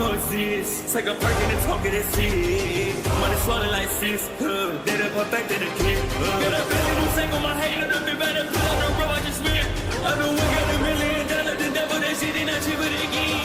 know it's this. It's like a perk in the talk of this shit. Money swallowing like fish. Did it perfect in the kid. Got a billion new single, my hate on the better put on the road I just spent. I know we got $1 million. The devil that shit ain't not cheaper than again.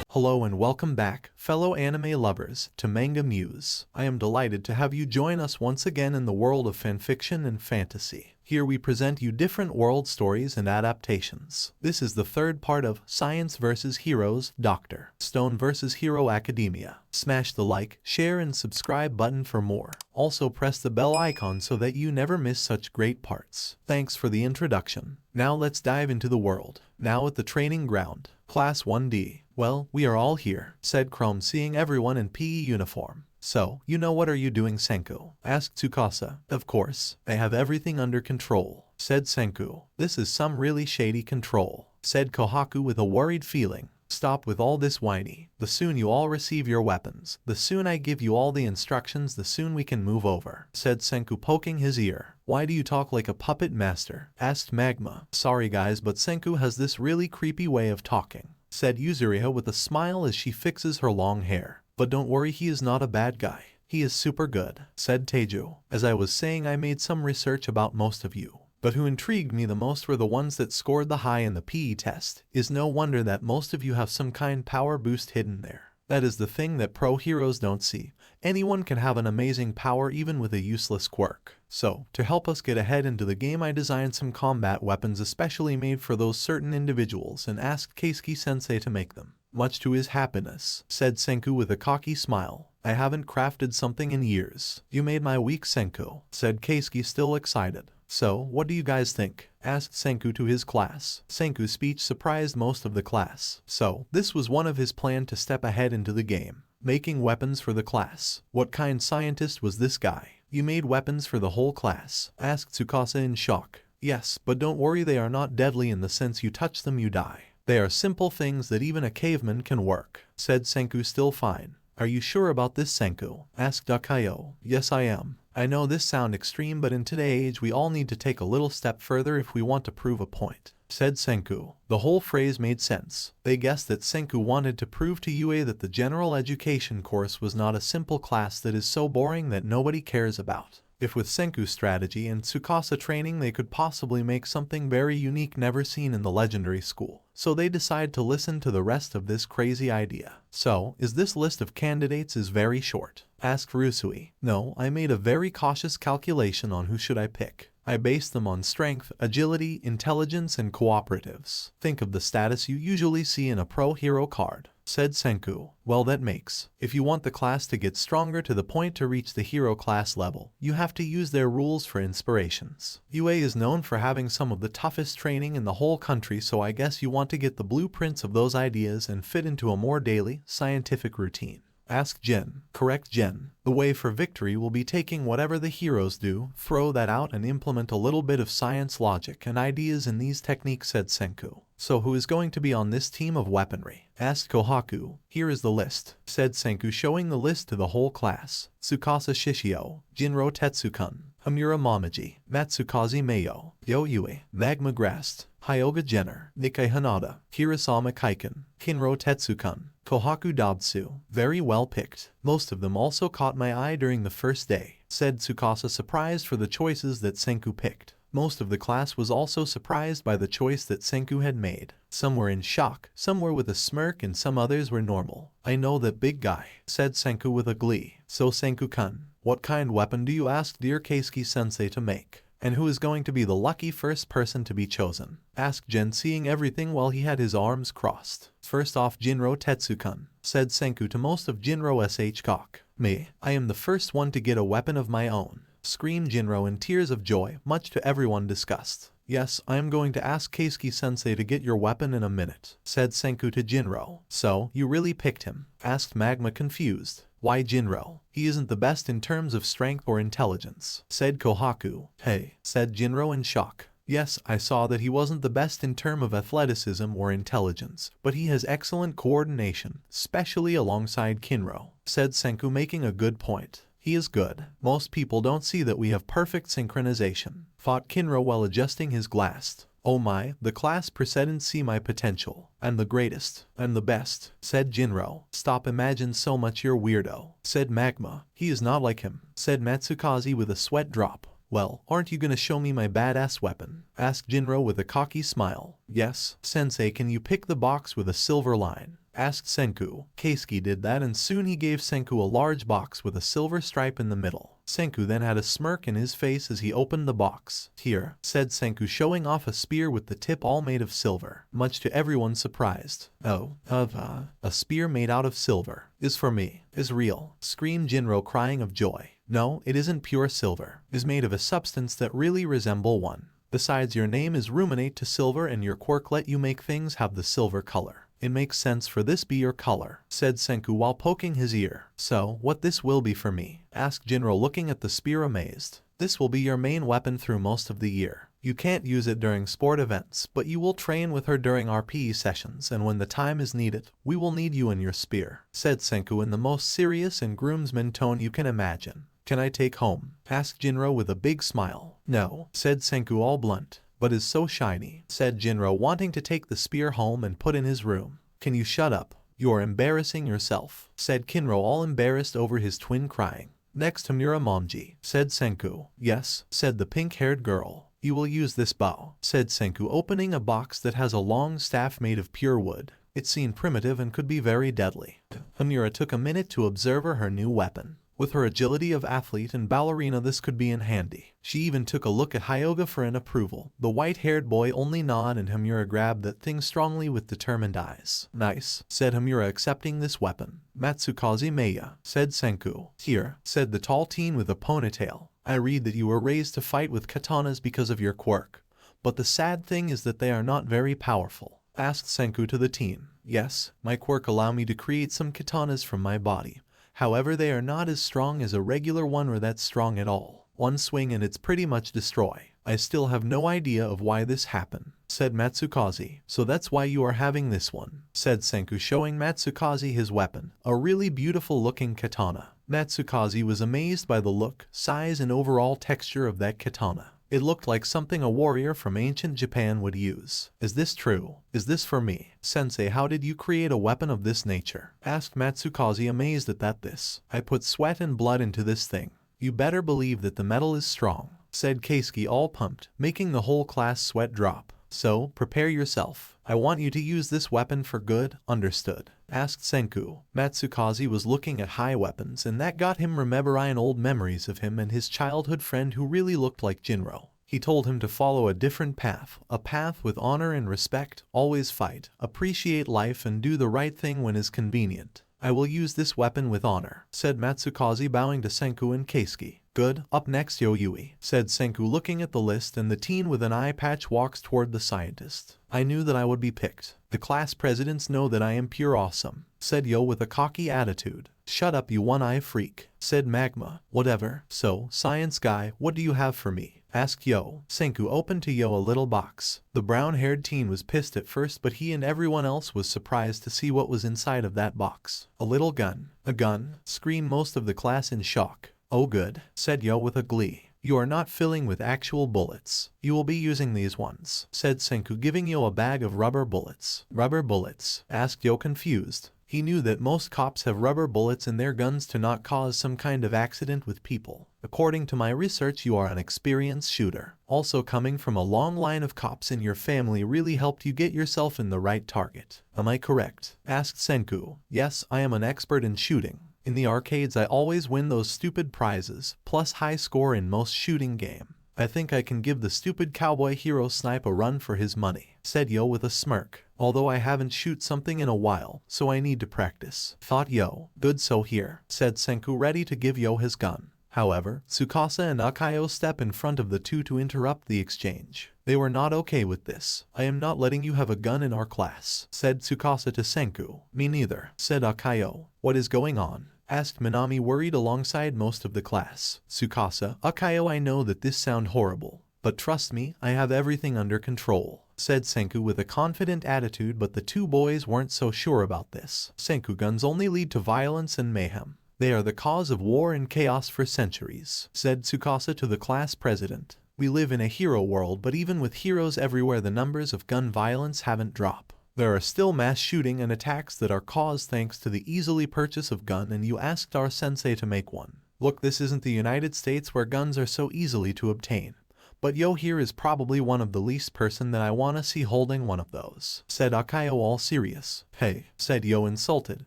Hello and welcome back, fellow anime lovers, to MangaMuse. I am delighted to have you join us once again in the world of fanfiction and fantasy. Here we present you different world stories and adaptations. This is the third part of Science vs. Heroes, DR.STONE vs. Hero Academia. Smash the like, share and subscribe button for more. Also press the bell icon so that you never miss such great parts. Thanks for the introduction. Now let's dive into the world. Now at the training ground. Class 1D. Well, we are all here, said Chrome, seeing everyone in PE uniform. So, you know what are you doing, Senku? Asked Tsukasa. Of course, I have everything under control, said Senku. This is some really shady control, said Kohaku with a worried feeling. Stop with all this whiny. The soon you all receive your weapons, the soon I give you all the instructions, the soon we can move over, said Senku, poking his ear. Why do you talk like a puppet master? Asked Magma. Sorry guys, but Senku has this really creepy way of talking, said Yuzuriha with a smile as she fixes her long hair. But don't worry, he is not a bad guy. He is super good, said Teju. As I was saying, I made some research about most of you, but who intrigued me the most were the ones that scored the high in the PE test. Is no wonder that most of you have some kind power boost hidden there. That is the thing that pro heroes don't see. Anyone can have an amazing power even with a useless quirk. So, to help us get ahead into the game, I designed some combat weapons especially made for those certain individuals and asked Keisuke-sensei to make them. Much to his happiness, said Senku with a cocky smile. I haven't crafted something in years. You made my week, Senku, said Keisuke, still excited. So, what do you guys think? Asked Senku to his class. Senku's speech surprised most of the class. So, this was one of his plan to step ahead into the game, making weapons for the class. What kind scientist was this guy? You made weapons for the whole class? Asked Tsukasa in shock. Yes, but don't worry, they are not deadly in the sense you touch them you die. They are simple things that even a caveman can work, said Senku, still fine. Are you sure about this, Senku? Asked Akayo. Yes, I am. I know this sounds extreme, but in today's age we all need to take a little step further if we want to prove a point, said Senku. The whole phrase made sense. They guessed that Senku wanted to prove to UA that the general education course was not a simple class that is so boring that nobody cares about. If with Senku's strategy and Tsukasa training they could possibly make something very unique never seen in the legendary school. So they decide to listen to the rest of this crazy idea. So, is this list of candidates is very short? Asked Rusui. No, I made a very cautious calculation on who should I pick. I based them on strength, agility, intelligence, and cooperatives. Think of the status you usually see in a pro hero card, said Senku. Well, that makes. If you want the class to get stronger to the point to reach the hero class level, you have to use their rules for inspirations. UA is known for having some of the toughest training in the whole country, so I guess you want to get the blueprints of those ideas and fit into a more daily, scientific routine. Asked Jin. Correct, Jin. The way for victory will be taking whatever the heroes do, throw that out and implement a little bit of science, logic, and ideas in these techniques, said Senku. So who is going to be on this team of weaponry? Asked Kohaku. Here is the list, said Senku, showing the list to the whole class. Tsukasa Shishio, Jinro Tetsukun, Hamura Momoji, Matsukaze Mayo, Yoyue, Magma Grast, Hyoga Jenner, Nikkei Hanada, Hirasama Kaiken, Kinro Tetsukun, Kohaku Dobsu. Very well picked. Most of them also caught my eye during the first day, said Tsukasa, surprised for the choices that Senku picked. Most of the class was also surprised by the choice that Senku had made. Some were in shock, some were with a smirk, and some others were normal. I know that big guy, said Senku with a glee. So Senku-kun, what kind weapon do you ask dear Keisuke-sensei to make? And who is going to be the lucky first person to be chosen? Asked Jin, seeing everything while he had his arms crossed. First off, Jinro Tetsukun, said Senku to most of Jinro Cock. Me, I am the first one to get a weapon of my own, screamed Jinro in tears of joy, much to everyone's disgust. Yes, I am going to ask Keisuke-sensei to get your weapon in a minute, said Senku to Jinro. So, you really picked him? Asked Magma, confused. Why Jinro? He isn't the best in terms of strength or intelligence, said Kohaku. Hey, said Jinro in shock. Yes, I saw that he wasn't the best in terms of athleticism or intelligence, but he has excellent coordination, especially alongside Kinro, said Senku, making a good point. He is good. Most people don't see that we have perfect synchronization, thought Kinro while adjusting his glass. Oh my, the class president see my potential. And the greatest, and the best, said Jinro. Stop, imagine so much, you're weirdo, said Magma. He is not like him, said Matsukaze with a sweat drop. Well, aren't you gonna show me my badass weapon? Asked Jinro with a cocky smile. Yes, sensei, can you pick the box with a silver line? Asked Senku. Keisuke did that, and soon he gave Senku a large box with a silver stripe in the middle. Senku then had a smirk in his face as he opened the box. Here, said Senku, showing off a spear with the tip all made of silver, much to everyone's surprise. Oh, a spear made out of silver is for me, is real, screamed Jinro, crying of joy. No, it isn't pure silver, is made of a substance that really resemble one. Besides, your name is Ruminate to Silver and your quirk let you make things have the silver color. It makes sense for this be your color, said Senku while poking his ear. So, what this will be for me? Asked Jinro, looking at the spear amazed. This will be your main weapon through most of the year. You can't use it during sport events, but you will train with her during RPE sessions, and when the time is needed, we will need you in your spear, said Senku in the most serious and groomsman tone you can imagine. Can I take home? Asked Jinro with a big smile. No, said Senku all blunt. But is so shiny, said Jinro, wanting to take the spear home and put in his room. Can you shut up? You are embarrassing yourself, said Kinro, all embarrassed over his twin crying. Next, Hamura Momji, said Senku. Yes, said the pink-haired girl. You will use this bow, said Senku, opening a box that has a long staff made of pure wood. It seemed primitive and could be very deadly. Hamura took a minute to observe her new weapon. With her agility of athlete and ballerina, this could be in handy. She even took a look at Hyoga for an approval. The white-haired boy only nodded, and Hamura grabbed that thing strongly with determined eyes. Nice, said Hamura, accepting this weapon. Matsukaze Meiya, said Senku. Here, said the tall teen with a ponytail. I read that you were raised to fight with katanas because of your quirk. But the sad thing is that they are not very powerful, asked Senku to the teen. Yes, my quirk allow me to create some katanas from my body. However, they are not as strong as a regular one or that strong at all. One swing and it's pretty much destroy. I still have no idea of why this happened, said Matsukaze. So that's why you are having this one, said Senku, showing Matsukaze his weapon, a really beautiful looking katana. Matsukaze was amazed by the look, size and overall texture of that katana. It looked like something a warrior from ancient Japan would use. Is this true? Is this for me? Sensei, how did you create a weapon of this nature? Asked Matsukaze, amazed at that. I put sweat and blood into this thing. You better believe that the metal is strong, said Keisuke, all pumped, making the whole class sweat drop. So, prepare yourself. I want you to use this weapon for good, understood? Asked Senku. Matsukaze was looking at high weapons, and that got him remembering old memories of him and his childhood friend who really looked like Jinro. He told him to follow a different path, a path with honor and respect, always fight, appreciate life and do the right thing when is convenient. I will use this weapon with honor, said Matsukaze, bowing to Senku and Keisuke. Good. Up next, Yoyui, said Senku, looking at the list, and the teen with an eye patch walks toward the scientist. I knew that I would be picked. The class presidents know that I am pure awesome, said Yo with a cocky attitude. Shut up, you one-eye freak, said Magma. Whatever. So, science guy, what do you have for me? Asked Yo. Senku opened to Yo a little box. The brown-haired teen was pissed at first, but he and everyone else was surprised to see what was inside of that box. A little gun. A gun? Screamed most of the class in shock. Oh good, said Yo with a glee. You are not filling with actual bullets. You will be using these ones, said Senku, giving Yo a bag of rubber bullets. Rubber bullets? Asked Yo, confused. He knew that most cops have rubber bullets in their guns to not cause some kind of accident with people. According to my research, you are an experienced shooter. Also, coming from a long line of cops in your family really helped you get yourself in the right target. Am I correct? Asked Senku. Yes, I am an expert in shooting. In the arcades I always win those stupid prizes, plus high score in most shooting game. I think I can give the stupid cowboy hero snipe a run for his money, said Yo with a smirk. Although I haven't shoot something in a while, so I need to practice, thought Yo. Good, so here, said Senku, ready to give Yo his gun. However, Tsukasa and Akayo step in front of the two to interrupt the exchange. They were not okay with this. I am not letting you have a gun in our class, said Tsukasa to Senku. Me neither, said Akayo. What is going on? Asked Minami, worried alongside most of the class. Tsukasa, Akayo, I know that this sound horrible, but trust me, I have everything under control, said Senku with a confident attitude, but the two boys weren't so sure about this. Senku guns only lead to violence and mayhem. They are the cause of war and chaos for centuries, said Tsukasa to the class president. We live in a hero world, but even with heroes everywhere, the numbers of gun violence haven't dropped. There are still mass shooting and attacks that are caused thanks to the easily purchase of gun, and you asked our sensei to make one. Look, this isn't the United States where guns are so easily to obtain. But yo here is probably one of the least person that I wanna see holding one of those, said Akayo all serious. Hey, said Yo insulted.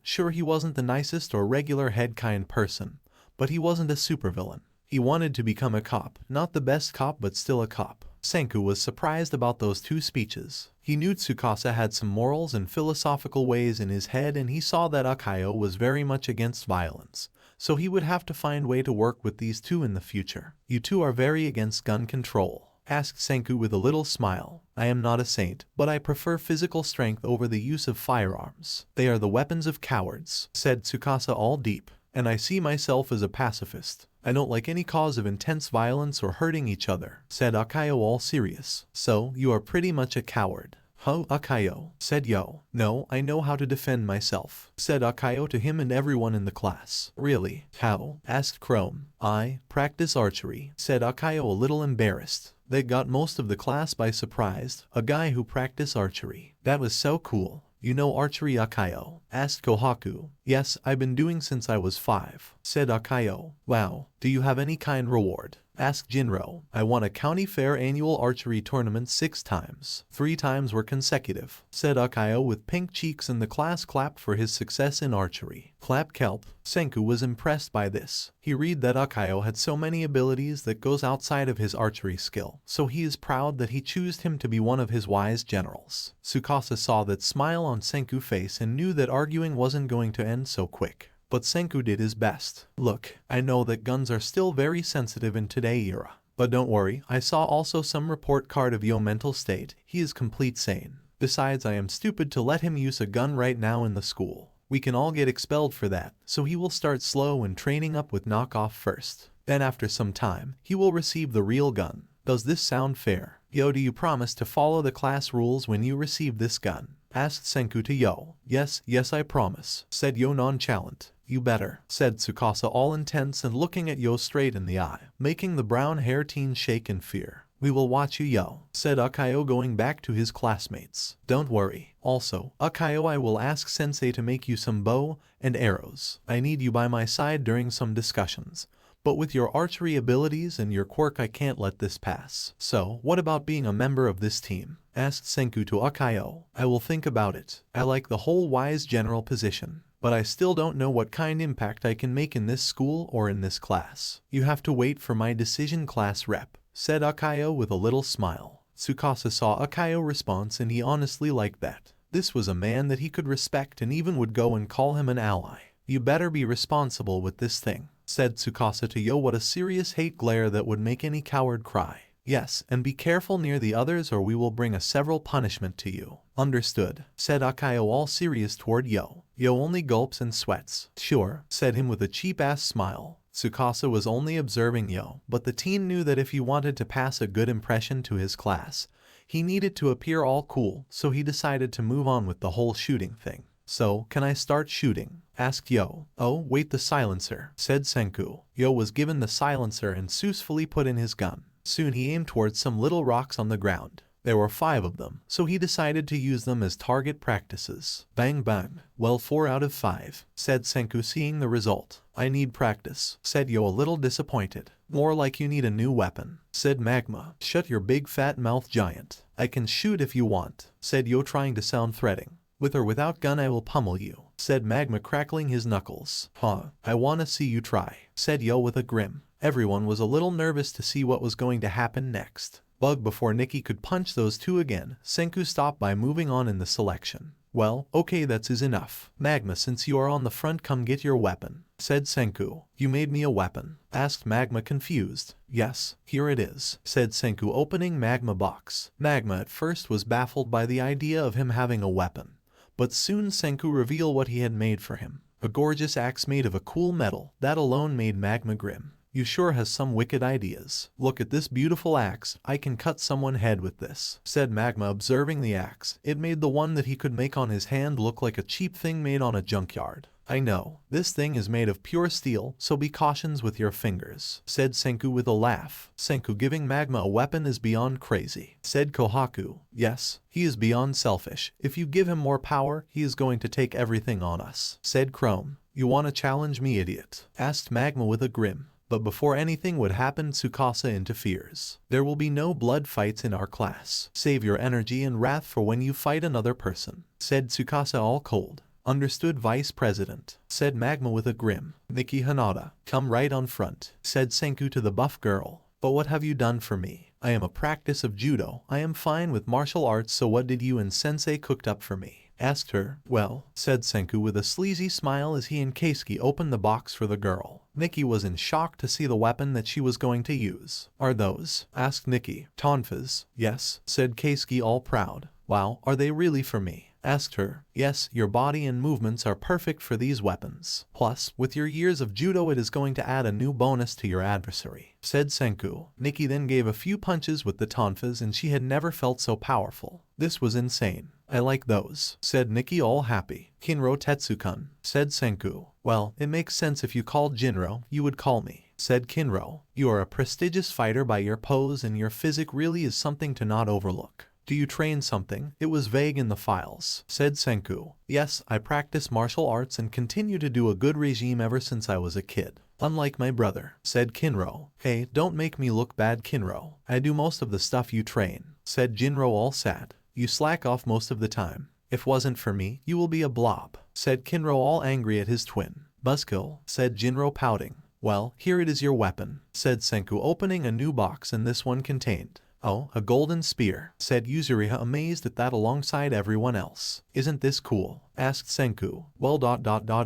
Sure, he wasn't the nicest or regular head kind person, but he wasn't a supervillain. He wanted to become a cop, not the best cop but still a cop. Senku was surprised about those two speeches. He knew Tsukasa had some morals and philosophical ways in his head, and he saw that Akayo was very much against violence. So he would have to find way to work with these two in the future. You two are very against gun control, asked Senku with a little smile. I am not a saint, but I prefer physical strength over the use of firearms. They are the weapons of cowards, said Tsukasa all deep. And I see myself as a pacifist. I don't like any cause of intense violence or hurting each other, said Akayo all serious. So, you are pretty much a coward. Huh, Akayo, said Yo. No, I know how to defend myself, said Akayo to him and everyone in the class. Really? How? Asked Chrome. I practice archery, said Akayo a little embarrassed. They got most of the class by surprise. A guy who practiced archery. That was so cool. You know archery, Akayo? Asked Kohaku. Yes, I've been doing since I was 5, said Akayo. Wow, do you have any kind reward? Asked Jinro. I won a county fair annual archery tournament 6 times. 3 times were consecutive, said Akayo with pink cheeks, and the class clapped for his success in archery. Clap kelp. Senku was impressed by this. He read that Akayo had so many abilities that goes outside of his archery skill, so he is proud that he chose him to be one of his wise generals. Tsukasa saw that smile on Senku's face and knew that arguing wasn't going to end so quick. But Senku did his best. Look, I know that guns are still very sensitive in today's era. But don't worry, I saw also some report card of your mental state. He is complete sane. Besides, I am stupid to let him use a gun right now in the school. We can all get expelled for that, so he will start slow and training up with knockoff first. Then after some time, he will receive the real gun. Does this sound fair? Yo, do you promise to follow the class rules when you receive this gun? Asked Senku to Yo. Yes, I promise, said Yo nonchalant. You better, said Tsukasa all intense and looking at Yo straight in the eye, making the brown hair teen shake in fear. We will watch you, Yo, said Akayo going back to his classmates. Don't worry. Also, Akayo, I will ask Sensei to make you some bow and arrows. I need you by my side during some discussions. But with your archery abilities and your quirk, I can't let this pass. So, what about being a member of this team? Asked Senku to Akayo. I will think about it. I like the whole wise general position, but I still don't know what kind of impact I can make in this school or in this class. You have to wait for my decision, class rep, said Akayo with a little smile. Tsukasa saw Akayo's response and he honestly liked that. This was a man that he could respect and even would go and call him an ally. You better be responsible with this thing, said Tsukasa to Yo. What a serious hate glare that would make any coward cry. Yes, and be careful near the others or we will bring a several punishment to you. Understood, said Akayo all serious toward Yo. Yo only gulps and sweats. Sure, said him with a cheap-ass smile. Tsukasa was only observing Yo, but the teen knew that if he wanted to pass a good impression to his class, he needed to appear all cool, so he decided to move on with the whole shooting thing. So, can I start shooting? Asked Yo. Oh, wait, the silencer, said Senku. Yo was given the silencer and successfully put in his gun. Soon he aimed towards some little rocks on the ground. There were 5 of them, so he decided to use them as target practices. Bang bang. Well, 4 out of 5, said Senku seeing the result. I need practice, said Yo a little disappointed. More like you need a new weapon, said Magma. Shut your big fat mouth, giant. I can shoot if you want, said Yo trying to sound threatening. With or without gun I will pummel you, said Magma crackling his knuckles. Huh, I wanna see you try, said Yo with a grin. Everyone was a little nervous to see what was going to happen next. Bug before Nikki could punch those 2 again, Senku stopped by moving on in the selection. Well, okay, that's enough. Magma, since you are on the front, come get your weapon, said Senku. You made me a weapon? Asked Magma confused. Yes, here it is, said Senku opening Magma box. Magma at first was baffled by the idea of him having a weapon, but soon Senku revealed what he had made for him. A gorgeous axe made of a cool metal. That alone made Magma grim. You sure has some wicked ideas. Look at this beautiful axe. I can cut someone's head with this, said Magma observing the axe. It made the one that he could make on his hand look like a cheap thing made on a junkyard. I know, this thing is made of pure steel, so be cautious with your fingers, said Senku with a laugh. Senku giving Magma a weapon is beyond crazy, said Kohaku. Yes, he is beyond selfish. If you give him more power, he is going to take everything on us, said Chrome. You wanna challenge me, idiot? Asked Magma with a grin. But before anything would happen, Tsukasa interferes. There will be no blood fights in our class. Save your energy and wrath for when you fight another person, said Tsukasa all cold. Understood, Vice President, said Magma with a grin. Nikki Hanada, come right on front, said Senku to the buff girl. But what have you done for me? I am a practice of judo. I am fine with martial arts, so what did you and sensei cooked up for me? Asked her. Well, said Senku with a sleazy smile as he and Keisuke opened the box for the girl. Nikki was in shock to see the weapon that she was going to use. Are those? Asked Nikki. Tonfas. Yes, said Keisuke all proud. Wow, are they really for me? Asked her. Yes, your body and movements are perfect for these weapons. Plus, with your years of judo it is going to add a new bonus to your adversary, said Senku. Nikki then gave a few punches with the tonfas and she had never felt so powerful. This was insane. I like those, said Nikki all happy. Kinro Tetsukan, said Senku. Well, it makes sense if you called Jinro, you would call me, said Kinro. You are a prestigious fighter by your pose and your physique really is something to not overlook. Do you train something? It was vague in the files, said Senku. Yes, I practice martial arts and continue to do a good regime ever since I was a kid. Unlike my brother, said Kinro. Hey, don't make me look bad, Kinro. I do most of the stuff you train, said Jinro all sad. You slack off most of the time. If wasn't for me, you will be a blob, said Kinro all angry at his twin. Buzzkill, said Jinro pouting. Well, here it is your weapon, said Senku opening a new box and this one contained. Oh, a golden spear, said Yuzuriha amazed at that alongside everyone else. Isn't this cool? Asked Senku. Well,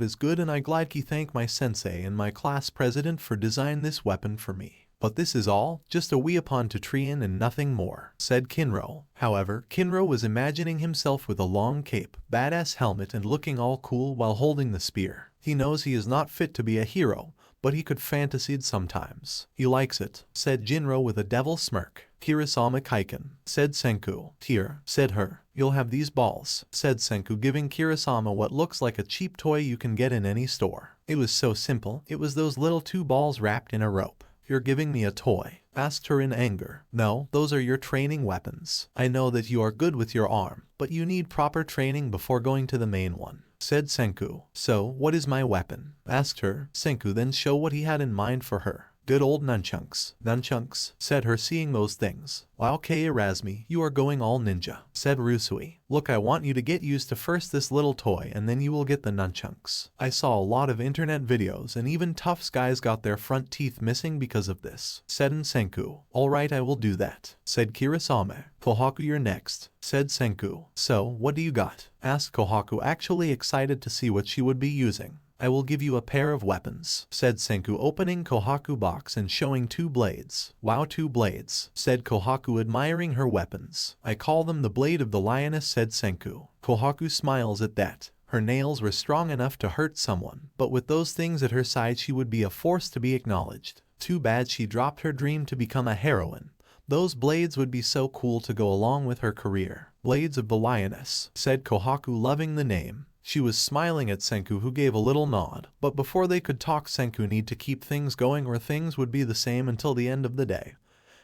is good and I gladly thank my sensei and my class president for designing this weapon for me. But this is all, just a weapon to train and nothing more, said Kinro. However, Kinro was imagining himself with a long cape, badass helmet and looking all cool while holding the spear. He knows he is not fit to be a hero, but he could fantasied sometimes. He likes it, said Jinro with a devil smirk. Kirasama Kaiken, said Senku. Here, said her. You'll have these balls, said Senku giving Kirasama what looks like a cheap toy you can get in any store. It was so simple, it was those little 2 balls wrapped in a rope. You're giving me a toy, asked her in anger. No, those are your training weapons. I know that you are good with your arm, but you need proper training before going to the main one, said Senku. So, what is my weapon? Asked her. Senku then showed what he had in mind for her. Good old nunchucks. Nunchucks, said her seeing those things. Wow, Erasmi, you are going all ninja, said Rusui. Look, I want you to get used to first this little toy and then you will get the nunchucks. I saw a lot of internet videos and even tough guys got their front teeth missing because of this, said Senku. Alright, I will do that, said Kirasame. Kohaku, you're next, said Senku. So, what do you got? Asked Kohaku, actually excited to see what she would be using. I will give you a pair of weapons, said Senku opening Kohaku box and showing 2 blades. Wow, 2 blades, said Kohaku admiring her weapons. I call them the blade of the lioness, said Senku. Kohaku smiles at that. Her nails were strong enough to hurt someone, but with those things at her side she would be a force to be acknowledged. Too bad she dropped her dream to become a heroine. Those blades would be so cool to go along with her career. Blades of the lioness, said Kohaku loving the name. She was smiling at Senku who gave a little nod, but before they could talk Senku need to keep things going or things would be the same until the end of the day.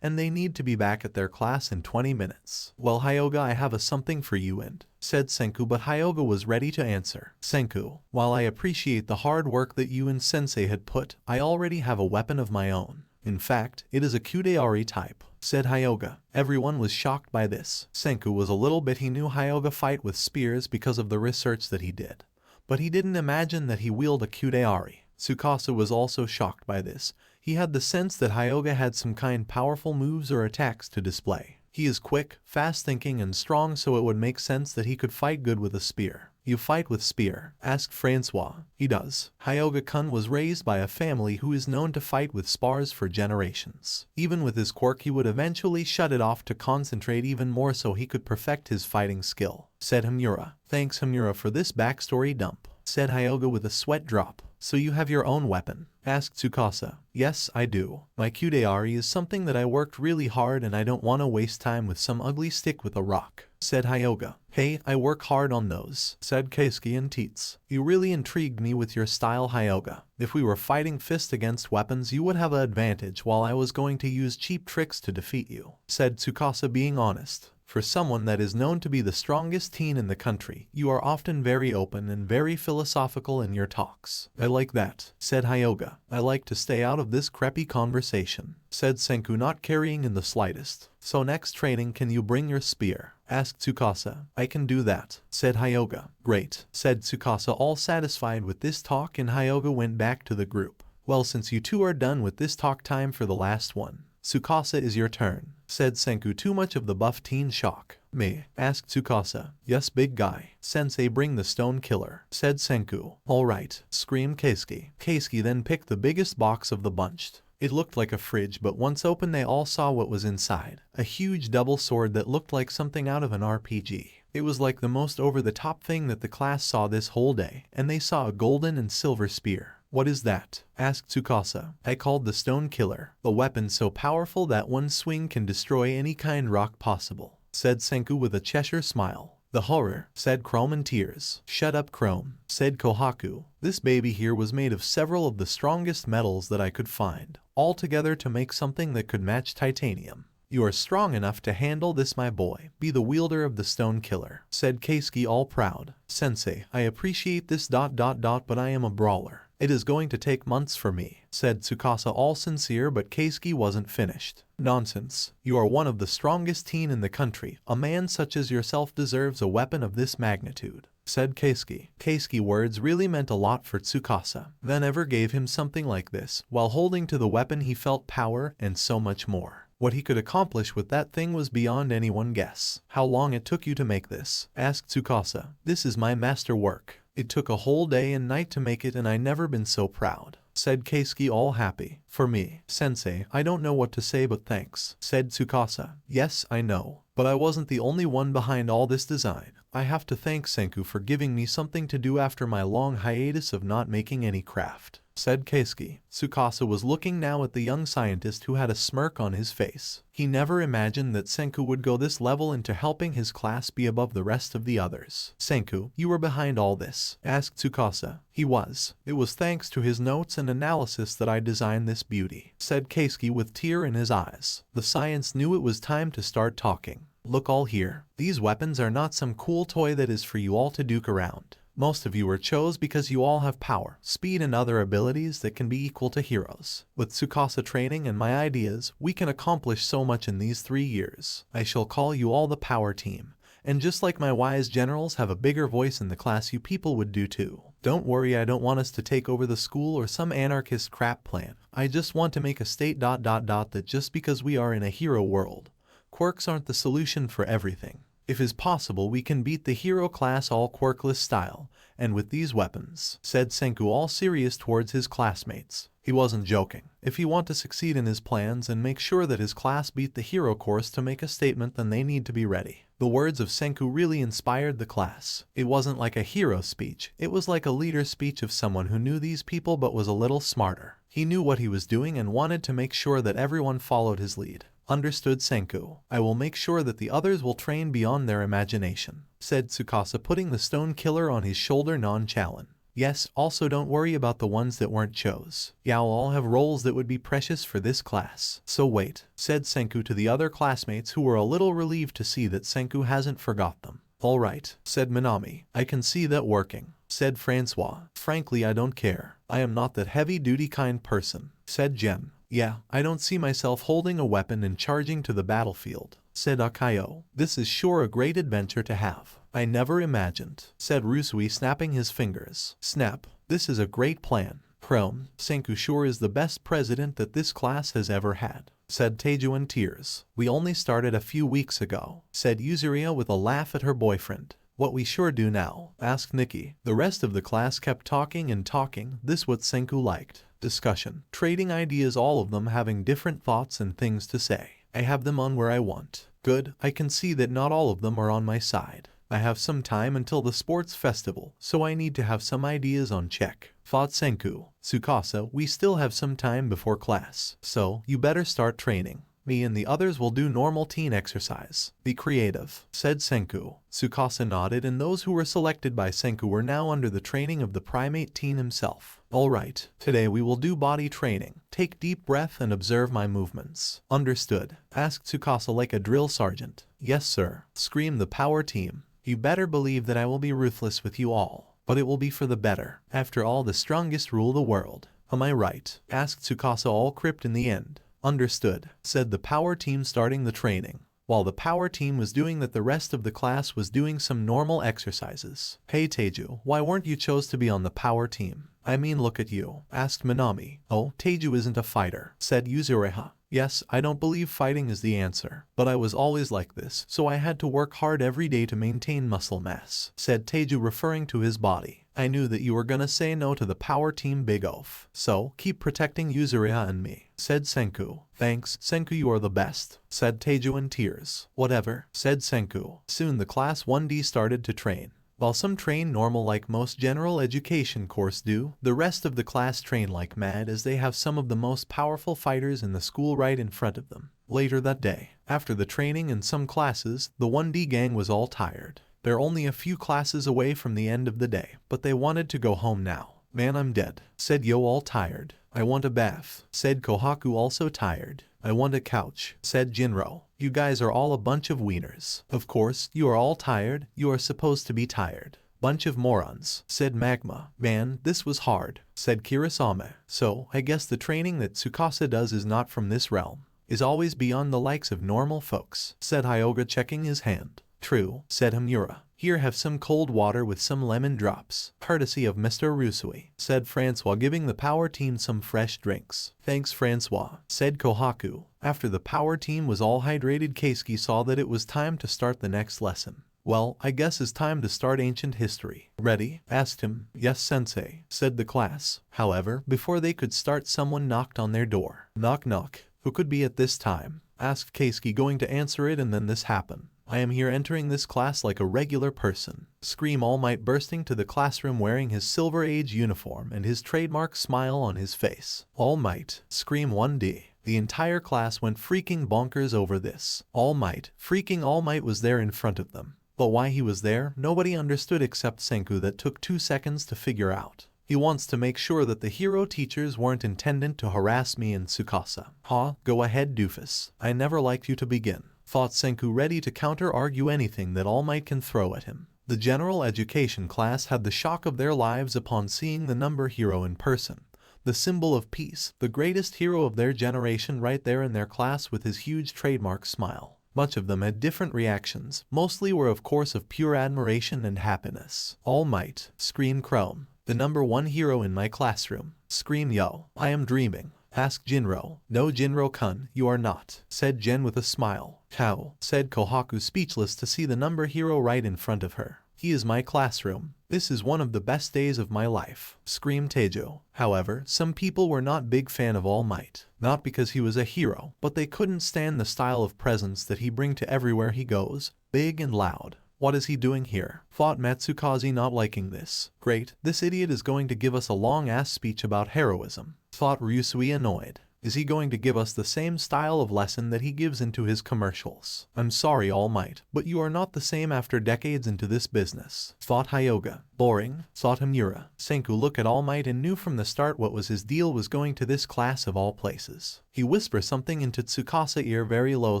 And they need to be back at their class in 20 minutes. Well, Hyoga, I have a something for you and, said Senku, but Hyoga was ready to answer. Senku, while I appreciate the hard work that you and sensei had put, I already have a weapon of my own. In fact, it is a Kudeari type, said Hyoga. Everyone was shocked by this. Senku was a little bit he knew Hyoga fight with spears because of the research that he did. But he didn't imagine that he wielded a Kudeari. Tsukasa was also shocked by this. He had the sense that Hyoga had some kind powerful moves or attacks to display. He is quick, fast-thinking and strong, so it would make sense that he could fight good with a spear. You fight with spear? Asked Francois. He does. Hyoga-kun was raised by a family who is known to fight with spars for generations. Even with his quirk he would eventually shut it off to concentrate even more so he could perfect his fighting skill, said Hamura. Thanks Hamura for this backstory dump, said Hyoga with a sweat drop. So you have your own weapon? Asked Tsukasa. Yes, I do. My Kudeari is something that I worked really hard and I don't want to waste time with some ugly stick with a rock, said Hyoga. Hey, I work hard on those, said Keisuke and Teets. You really intrigued me with your style, Hyoga. If we were fighting fist against weapons, you would have an advantage while I was going to use cheap tricks to defeat you, said Tsukasa, being honest. For someone that is known to be the strongest teen in the country, you are often very open and very philosophical in your talks. I like that, said Hyoga. I like to stay out of this creepy conversation, said Senku, not caring in the slightest. So next training, can you bring your spear? Asked Tsukasa. I can do that, said Hyoga. Great, said Tsukasa, all satisfied with this talk, and Hyoga went back to the group. Well, since you two are done with this talk, time for the last one. Tsukasa, is your turn, said Senku, too much of the buff teen shock. Me? Asked Tsukasa. Yes, big guy. Sensei, bring the stone killer, said Senku. Alright, screamed Keisuke. Keisuke then picked the biggest box of the bunch. It looked like a fridge, but once open they all saw what was inside. A huge double sword that looked like something out of an RPG. It was like the most over-the-top thing that the class saw this whole day, and they saw a golden and silver spear. What is that? Asked Tsukasa. I called the stone killer. The weapon so powerful that one swing can destroy any kind rock possible, said Senku with a Cheshire smile. The horror, said Chrome in tears. Shut up, Chrome, said Kohaku. This baby here was made of several of the strongest metals that I could find, all together to make something that could match titanium. You are strong enough to handle this, my boy. Be the wielder of the stone killer, said Keisuke, all proud. Sensei, I appreciate this ... but I am a brawler. It is going to take months for me, said Tsukasa, all sincere, but Keisuke wasn't finished. Nonsense. You are one of the strongest teen in the country. A man such as yourself deserves a weapon of this magnitude, said Keisuke. Keisuke's words really meant a lot for Tsukasa. Then ever gave him something like this. While holding to the weapon, he felt power and so much more. What he could accomplish with that thing was beyond anyone's guess. How long it took you to make this? Asked Tsukasa. This is my masterwork. It took a whole day and night to make it, and I never been so proud, said Keisuke, all happy. For me, Sensei, I don't know what to say but thanks, said Tsukasa. Yes, I know, but I wasn't the only one behind all this design. I have to thank Senku for giving me something to do after my long hiatus of not making any craft, said Keisuke. Tsukasa was looking now at the young scientist, who had a smirk on his face. He never imagined that Senku would go this level into helping his class be above the rest of the others. Senku, you were behind all this? Asked Tsukasa. He was. It was thanks to his notes and analysis that I designed this beauty, said Keisuke with tear in his eyes. The science knew it was time to start talking. Look all here. These weapons are not some cool toy that is for you all to duke around. Most of you were chose because you all have power, speed, and other abilities that can be equal to heroes. With Tsukasa training and my ideas, we can accomplish so much in these 3 years. I shall call you all the power team. And just like my wise generals have a bigger voice in the class, you people would do too. Don't worry, I don't want us to take over the school or some anarchist crap plan. I just want to make a state ... that just because we are in a hero world, quirks aren't the solution for everything. If is possible, we can beat the hero class all quirkless style, and with these weapons, said Senku, all serious towards his classmates. He wasn't joking. If he want to succeed in his plans and make sure that his class beat the hero course to make a statement, then they need to be ready. The words of Senku really inspired the class. It wasn't like a hero speech, it was like a leader speech of someone who knew these people but was a little smarter. He knew what he was doing and wanted to make sure that everyone followed his lead. Understood, Senku. I will make sure that the others will train beyond their imagination, said Tsukasa, putting the stone killer on his shoulder nonchalant. Yes, also don't worry about the ones that weren't chose. Y'all all have roles that would be precious for this class. So wait, said Senku to the other classmates, who were a little relieved to see that Senku hasn't forgot them. Alright, said Minami. I can see that working, said Francois. Frankly, I don't care. I am not that heavy-duty kind person, said Jen. Yeah, I don't see myself holding a weapon and charging to the battlefield, said Akayo. This is sure a great adventure to have. I never imagined, said Rusui, snapping his fingers. Snap. This is a great plan. Chrome, Senku sure is the best president that this class has ever had, said Teju in tears. We only started a few weeks ago, said Yuzuria with a laugh at her boyfriend. What we sure do now? Asked Nikki. The rest of the class kept talking and talking. This what Senku liked. Discussion. Trading ideas, all of them having different thoughts and things to say. I have them on where I want. Good, I can see that not all of them are on my side. I have some time until the sports festival, so I need to have some ideas on check, thought Senku. Tsukasa, we still have some time before class, so you better start training. Me and the others will do normal teen exercise. Be creative, said Senku. Tsukasa nodded, and those who were selected by Senku were now under the training of the primate teen himself. Alright, today we will do body training. Take deep breath and observe my movements. Understood? Asked Tsukasa like a drill sergeant. Yes sir, screamed the power team. You better believe that I will be ruthless with you all. But it will be for the better. After all, the strongest rule the world. Am I right? Asked Tsukasa, all crypt in the end. Understood, said the power team, starting the training. While the power team was doing that, the rest of the class was doing some normal exercises. Hey Teiju, why weren't you chose to be on the power team? I mean, look at you, asked Minami. Oh, Teiju isn't a fighter, said Yuzureha. Yes, I don't believe fighting is the answer, but I was always like this, so I had to work hard every day to maintain muscle mass, said Teiju, referring to his body. I knew that you were gonna say no to the power team, big oaf. So, keep protecting Yuzureha and me, said Senku. Thanks, Senku, you are the best, said Teiju in tears. Whatever, said Senku. Soon the class 1D started to train. While some train normal like most general education course do, the rest of the class train like mad, as they have some of the most powerful fighters in the school right in front of them. Later that day, after the training in some classes, the 1D gang was all tired. They're only a few classes away from the end of the day, but they wanted to go home now. Man, I'm dead, said Yo, all tired. I want a bath, said Kohaku, also tired. I want a couch, said Jinro. You guys are all a bunch of wieners. Of course, you are all tired. You are supposed to be tired. Bunch of morons, said Magma. Man, this was hard, said Kirasame. So, I guess the training that Tsukasa does is not from this realm. Is always beyond the likes of normal folks, said Hyoga, checking his hand. True, said Hamura. Here, have some cold water with some lemon drops, courtesy of Mr. Rusui, said Francois, giving the power team some fresh drinks. Thanks Francois, said Kohaku. After the power team was all hydrated, Keisuke saw that it was time to start the next lesson. Well, I guess it's time to start ancient history. Ready? Asked him. Yes sensei, said the class. However, before they could start, someone knocked on their door. Knock knock. Who could be at this time? Asked Keisuke, going to answer it, and then this happened. I am here entering this class like a regular person. Scream All Might, bursting to the classroom wearing his Silver Age uniform and his trademark smile on his face. All Might, scream 1D. The entire class went freaking bonkers over this. All Might, freaking All Might was there in front of them. But why he was there, nobody understood except Senku. That took 2 seconds to figure out. He wants to make sure that the hero teachers weren't intended to harass me and Tsukasa. Huh? Go ahead doofus. I never liked you to begin. Thought Senku, ready to counter-argue anything that All Might can throw at him. The general education class had the shock of their lives upon seeing the number hero in person. The symbol of peace, the greatest hero of their generation, right there in their class with his huge trademark smile. Much of them had different reactions, mostly were of course of pure admiration and happiness. All Might, screamed Chrome. The number 1 hero in my classroom. Scream Yo. I am dreaming. Asked Jinro. No Jinro-kun, you are not, said Jen with a smile. How? Said Kohaku, speechless to see the number hero right in front of her. He is my classroom. This is one of the best days of my life, screamed Teiju. However, some people were not big fan of All Might. Not because he was a hero, but they couldn't stand the style of presence that he bring to everywhere he goes, big and loud. What is he doing here? Thought Matsukaze, not liking this. Great, this idiot is going to give us a long-ass speech about heroism. Thought Ryusui, annoyed. Is he going to give us the same style of lesson that he gives into his commercials? I'm sorry All Might, but you are not the same after decades into this business. Thought Hyoga. Boring. Thought Hamura. Senku looked at All Might and knew from the start what was his deal was going to this class of all places. He whispered something into Tsukasa's ear very low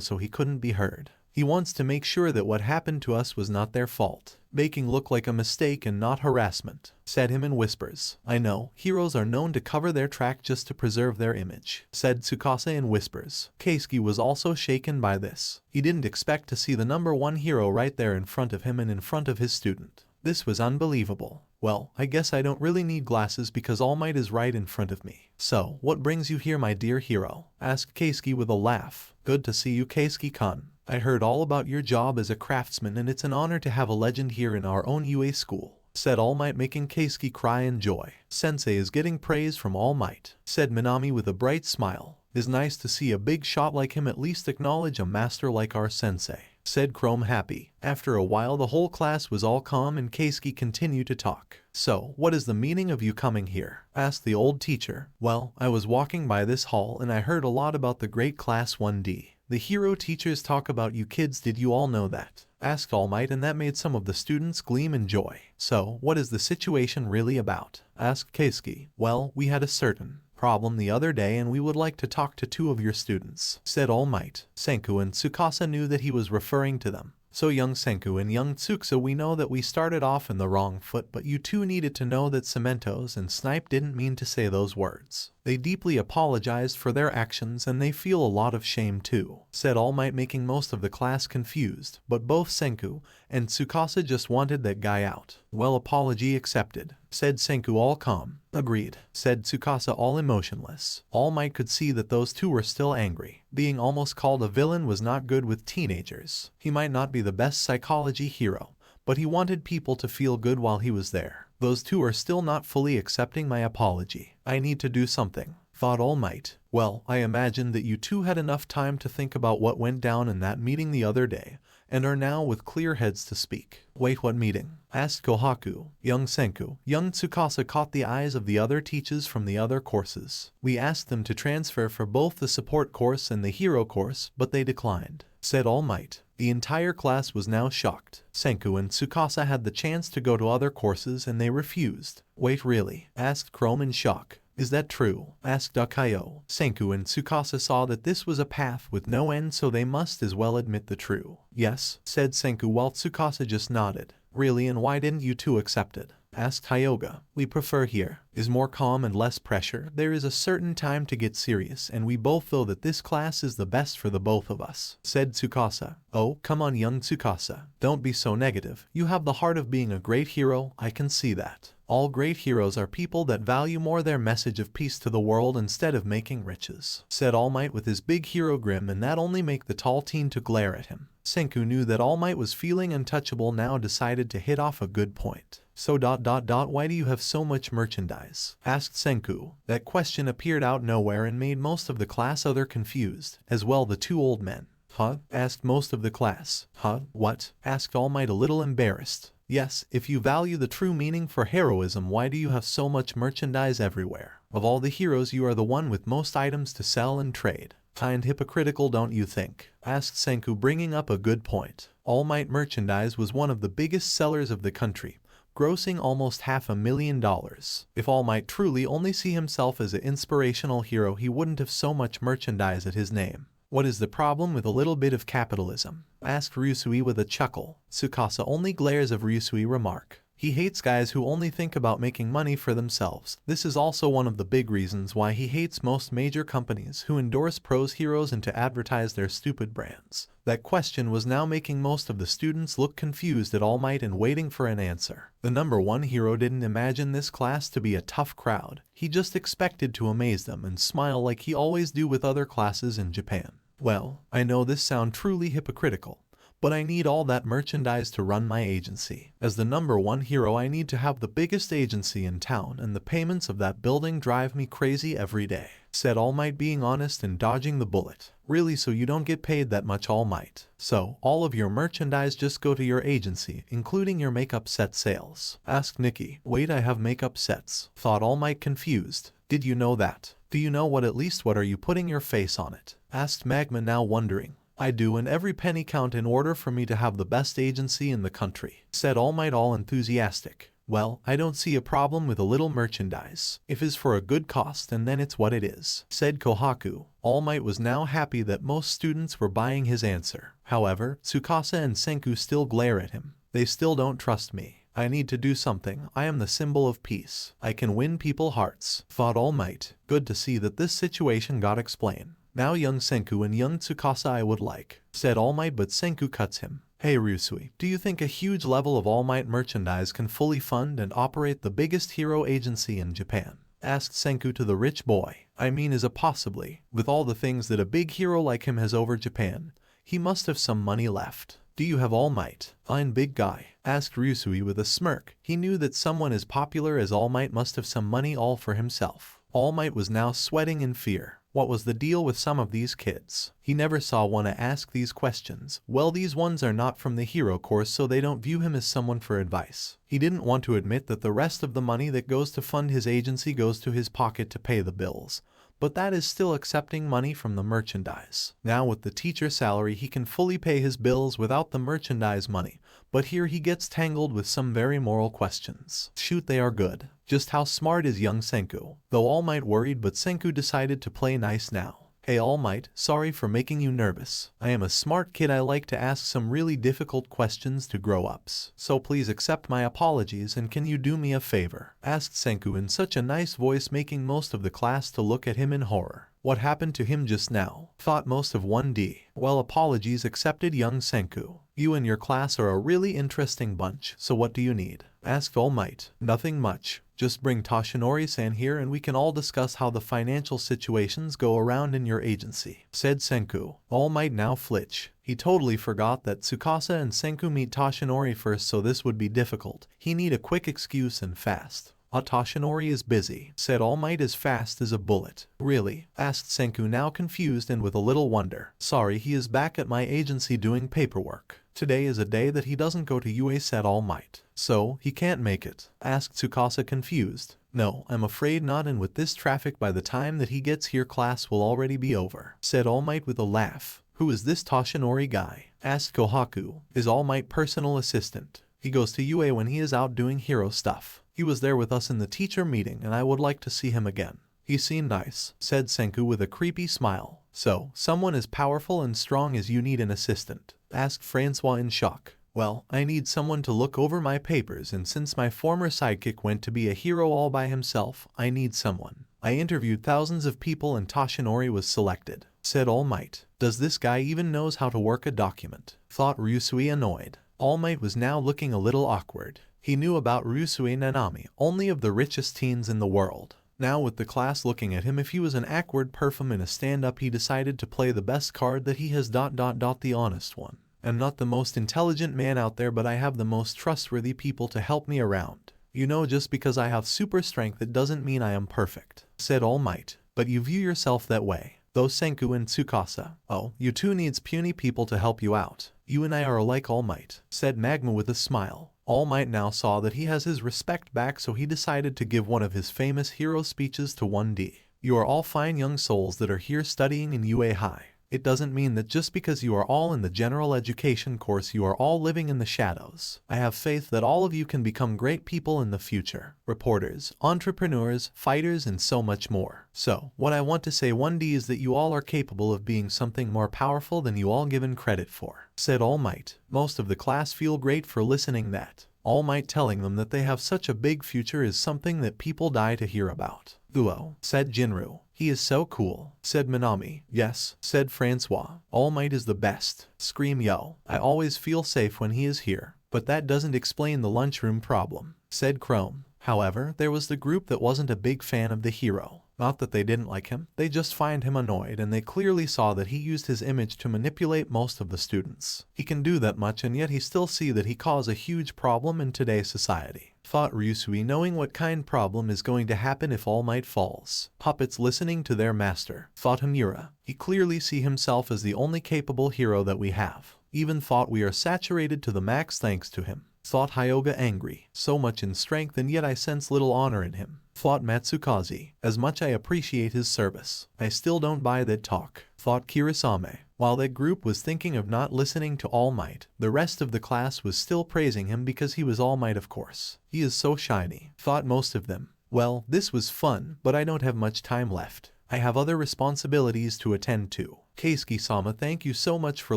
so he couldn't be heard. He wants to make sure that what happened to us was not their fault. Making look like a mistake and not harassment, said him in whispers. I know, heroes are known to cover their track just to preserve their image, said Tsukasa in whispers. Keisuke was also shaken by this. He didn't expect to see the number 1 hero right there in front of him and in front of his student. This was unbelievable. Well, I guess I don't really need glasses because All Might is right in front of me. So, what brings you here, my dear hero? Asked Keisuke with a laugh. Good to see you, Keisuke-kun. I heard all about your job as a craftsman and it's an honor to have a legend here in our own UA school, said All Might, making Keisuke cry in joy. Sensei is getting praise from All Might, said Minami with a bright smile. It's nice to see a big shot like him at least acknowledge a master like our sensei. said Chrome happy. After a while the whole class was all calm and Keisuke continued to talk. So, what is the meaning of you coming here? Asked the old teacher. Well, I was walking by this hall and I heard a lot about the great class 1D. The hero teachers talk about you kids, did you all know that? Asked All Might, and that made some of the students gleam in joy. So, what is the situation really about? Asked Keisuke. Well, we had a certain problem the other day and we would like to talk to two of your students, said All Might. Senku and Tsukasa knew that he was referring to them. So young Senku and young Tsukasa, we know that we started off in the wrong foot, but you two needed to know that Cementos and Snipe didn't mean to say those words. They deeply apologized for their actions and they feel a lot of shame too, said All Might, making most of the class confused, but both Senku and Tsukasa just wanted that guy out. Well, apology accepted, said Senku all calm. Agreed, said Tsukasa all emotionless. All Might could see that those two were still angry. Being almost called a villain was not good with teenagers. He might not be the best psychology hero, but he wanted people to feel good while he was there. Those two are still not fully accepting my apology. I need to do something, thought All Might. Well, I imagine that you two had enough time to think about what went down in that meeting the other day, and are now with clear heads to speak. Wait, what meeting? Asked Kohaku. Young Senku. Young Tsukasa caught the eyes of the other teachers from the other courses. We asked them to transfer for both the support course and the hero course, but they declined, said All Might. The entire class was now shocked. Senku and Tsukasa had the chance to go to other courses and they refused. Wait, really? Asked Chrome in shock. Is that true? Asked Akayo. Senku and Tsukasa saw that this was a path with no end, so they must as well admit the true. Yes, said Senku while Tsukasa just nodded. Really, and why didn't you two accept it? Asked Hyoga. We prefer here is more calm and less pressure. There is a certain time to get serious and we both feel that this class is the best for the both of us, said Tsukasa. Oh, come on young Tsukasa. Don't be so negative. You have the heart of being a great hero, I can see that. All great heroes are people that value more their message of peace to the world instead of making riches, said All Might with his big hero grin, and that only make the tall teen to glare at him. Senku knew that All Might was feeling untouchable now, decided to hit off a good point. So ... why do you have so much merchandise? Asked Senku. That question appeared out nowhere and made most of the class other confused, as well the two old men. Huh? Asked most of the class. Huh? What? Asked All Might a little embarrassed. Yes, if you value the true meaning for heroism, why do you have so much merchandise everywhere? Of all the heroes, you are the one with most items to sell and trade. Kind hypocritical, don't you think? Asked Senku, bringing up a good point. All Might merchandise was one of the biggest sellers of the country, grossing almost $500,000. If All Might truly only see himself as an inspirational hero, he wouldn't have so much merchandise at his name. What is the problem with a little bit of capitalism? Asked Ryusui with a chuckle. Tsukasa only glares of Ryusui remark. He hates guys who only think about making money for themselves. This is also one of the big reasons why he hates most major companies who endorse pros heroes and to advertise their stupid brands. That question was now making most of the students look confused at All Might and waiting for an answer. The number one hero didn't imagine this class to be a tough crowd. He just expected to amaze them and smile like he always do with other classes in Japan. Well, I know this sounds truly hypocritical, but I need all that merchandise to run my agency. As the number one hero, I need to have the biggest agency in town, and the payments of that building drive me crazy every day, said All Might, being honest and dodging the bullet. Really, so you don't get paid that much, All Might? So, all of your merchandise just go to your agency, including your makeup set sales? Asked Nikki. Wait, I have makeup sets? Thought All Might, confused. Did you know that? Do you know what, at least what are you putting your face on it? Asked Magma, now wondering. I do, and every penny count in order for me to have the best agency in the country, said All Might, all enthusiastic. Well, I don't see a problem with a little merchandise. If it's for a good cost, and then it's what it is, said Kohaku. All Might was now happy that most students were buying his answer. However, Tsukasa and Senku still glare at him. They still don't trust me. I need to do something. I am the symbol of peace. I can win people's hearts, thought All Might. Good to see that this situation got explained. Now young Senku and young Tsukasa I would like, said All Might, but Senku cuts him. Hey Ryusui, do you think a huge level of All Might merchandise can fully fund and operate the biggest hero agency in Japan? Asked Senku to the rich boy. I mean, is it possibly? With all the things that a big hero like him has over Japan, he must have some money left. Do you have All Might? Fine big guy, asked Ryusui with a smirk. He knew that someone as popular as All Might must have some money all for himself. All Might was now sweating in fear. What was the deal with some of these kids? He never saw one to ask these questions. Well, these ones are not from the hero course, so they don't view him as someone for advice. He didn't want to admit that the rest of the money that goes to fund his agency goes to his pocket to pay the bills. But that is still accepting money from the merchandise. Now with the teacher salary he can fully pay his bills without the merchandise money, but here he gets tangled with some very moral questions. Shoot, they are good. Just how smart is young Senku? Though All Might worried, but Senku decided to play nice now. Hey All Might, sorry for making you nervous. I am a smart kid. I like to ask some really difficult questions to grown-ups. So please accept my apologies, and can you do me a favor? Asked Senku in such a nice voice, making most of the class to look at him in horror. What happened to him just now? Thought most of 1D. Well, apologies accepted, young Senku. You and your class are a really interesting bunch, so what do you need? Asked All Might. Nothing much. Just bring Toshinori-san here and we can all discuss how the financial situations go around in your agency, said Senku. All Might now flinch. He totally forgot that Tsukasa and Senku meet Toshinori first, so this would be difficult. He need a quick excuse and fast. Toshinori is busy, said All Might as fast as a bullet. Really? Asked Senku, now confused and with a little wonder. Sorry, he is back at my agency doing paperwork. Today is a day that he doesn't go to UA, said All Might. So, he can't make it? Asked Tsukasa, confused. No, I'm afraid not, and with this traffic by the time that he gets here class will already be over, said All Might with a laugh. Who is this Toshinori guy? Asked Kohaku. Is All Might personal assistant. He goes to UA when he is out doing hero stuff. He was there with us in the teacher meeting and I would like to see him again. He seemed nice, said Senku with a creepy smile. So, someone as powerful and strong as you need an assistant? Asked Francois in shock. Well, I need someone to look over my papers, and since my former sidekick went to be a hero all by himself, I need someone. I interviewed thousands of people and Toshinori was selected, said All Might. Does this guy even knows how to work a document? Thought Ryusui, annoyed. All Might was now looking a little awkward. He knew about Ryusui Nanami, only of the richest teens in the world. Now with the class looking at him, if he was an awkward perfume in a stand-up, he decided to play the best card that he has ... the honest one. I'm not the most intelligent man out there, but I have the most trustworthy people to help me around. You know, just because I have super strength it doesn't mean I am perfect, said All Might. But you view yourself that way. Though Senku and Tsukasa. Oh, you two needs puny people to help you out. You and I are alike, All Might, said Magma with a smile. All Might now saw that he has his respect back, so he decided to give one of his famous hero speeches to 1D. You are all fine young souls that are here studying in UA High. It doesn't mean that just because you are all in the general education course you are all living in the shadows. I have faith that all of you can become great people in the future. Reporters, entrepreneurs, fighters, and so much more. So, what I want to say 1D is that you all are capable of being something more powerful than you all given credit for, said All Might. Most of the class feel great for listening that. All Might telling them that they have such a big future is something that people die to hear about. Duo, said Jinru. He is so cool, said Minami. Yes, said Francois. All Might is the best. Scream yo. I always feel safe when he is here. But that doesn't explain the lunchroom problem, said Chrome. However, there was the group that wasn't a big fan of the hero. Not that they didn't like him, they just find him annoyed, and they clearly saw that he used his image to manipulate most of the students. He can do that much and yet he still see that he caused a huge problem in today's society. Thought Ryusui, knowing what kind problem is going to happen if All Might falls. Puppets listening to their master. Thought Hamura. He clearly see himself as the only capable hero that we have. Even thought we are saturated to the max thanks to him. Thought Hyoga, angry. So much in strength and yet I sense little honor in him. Thought Matsukaze. As much I appreciate his service, I still don't buy that talk. Thought Kirisame. While that group was thinking of not listening to All Might, the rest of the class was still praising him because he was All Might, of course. He is so shiny, thought most of them. Well, this was fun, but I don't have much time left. I have other responsibilities to attend to. Keisuke-sama, thank you so much for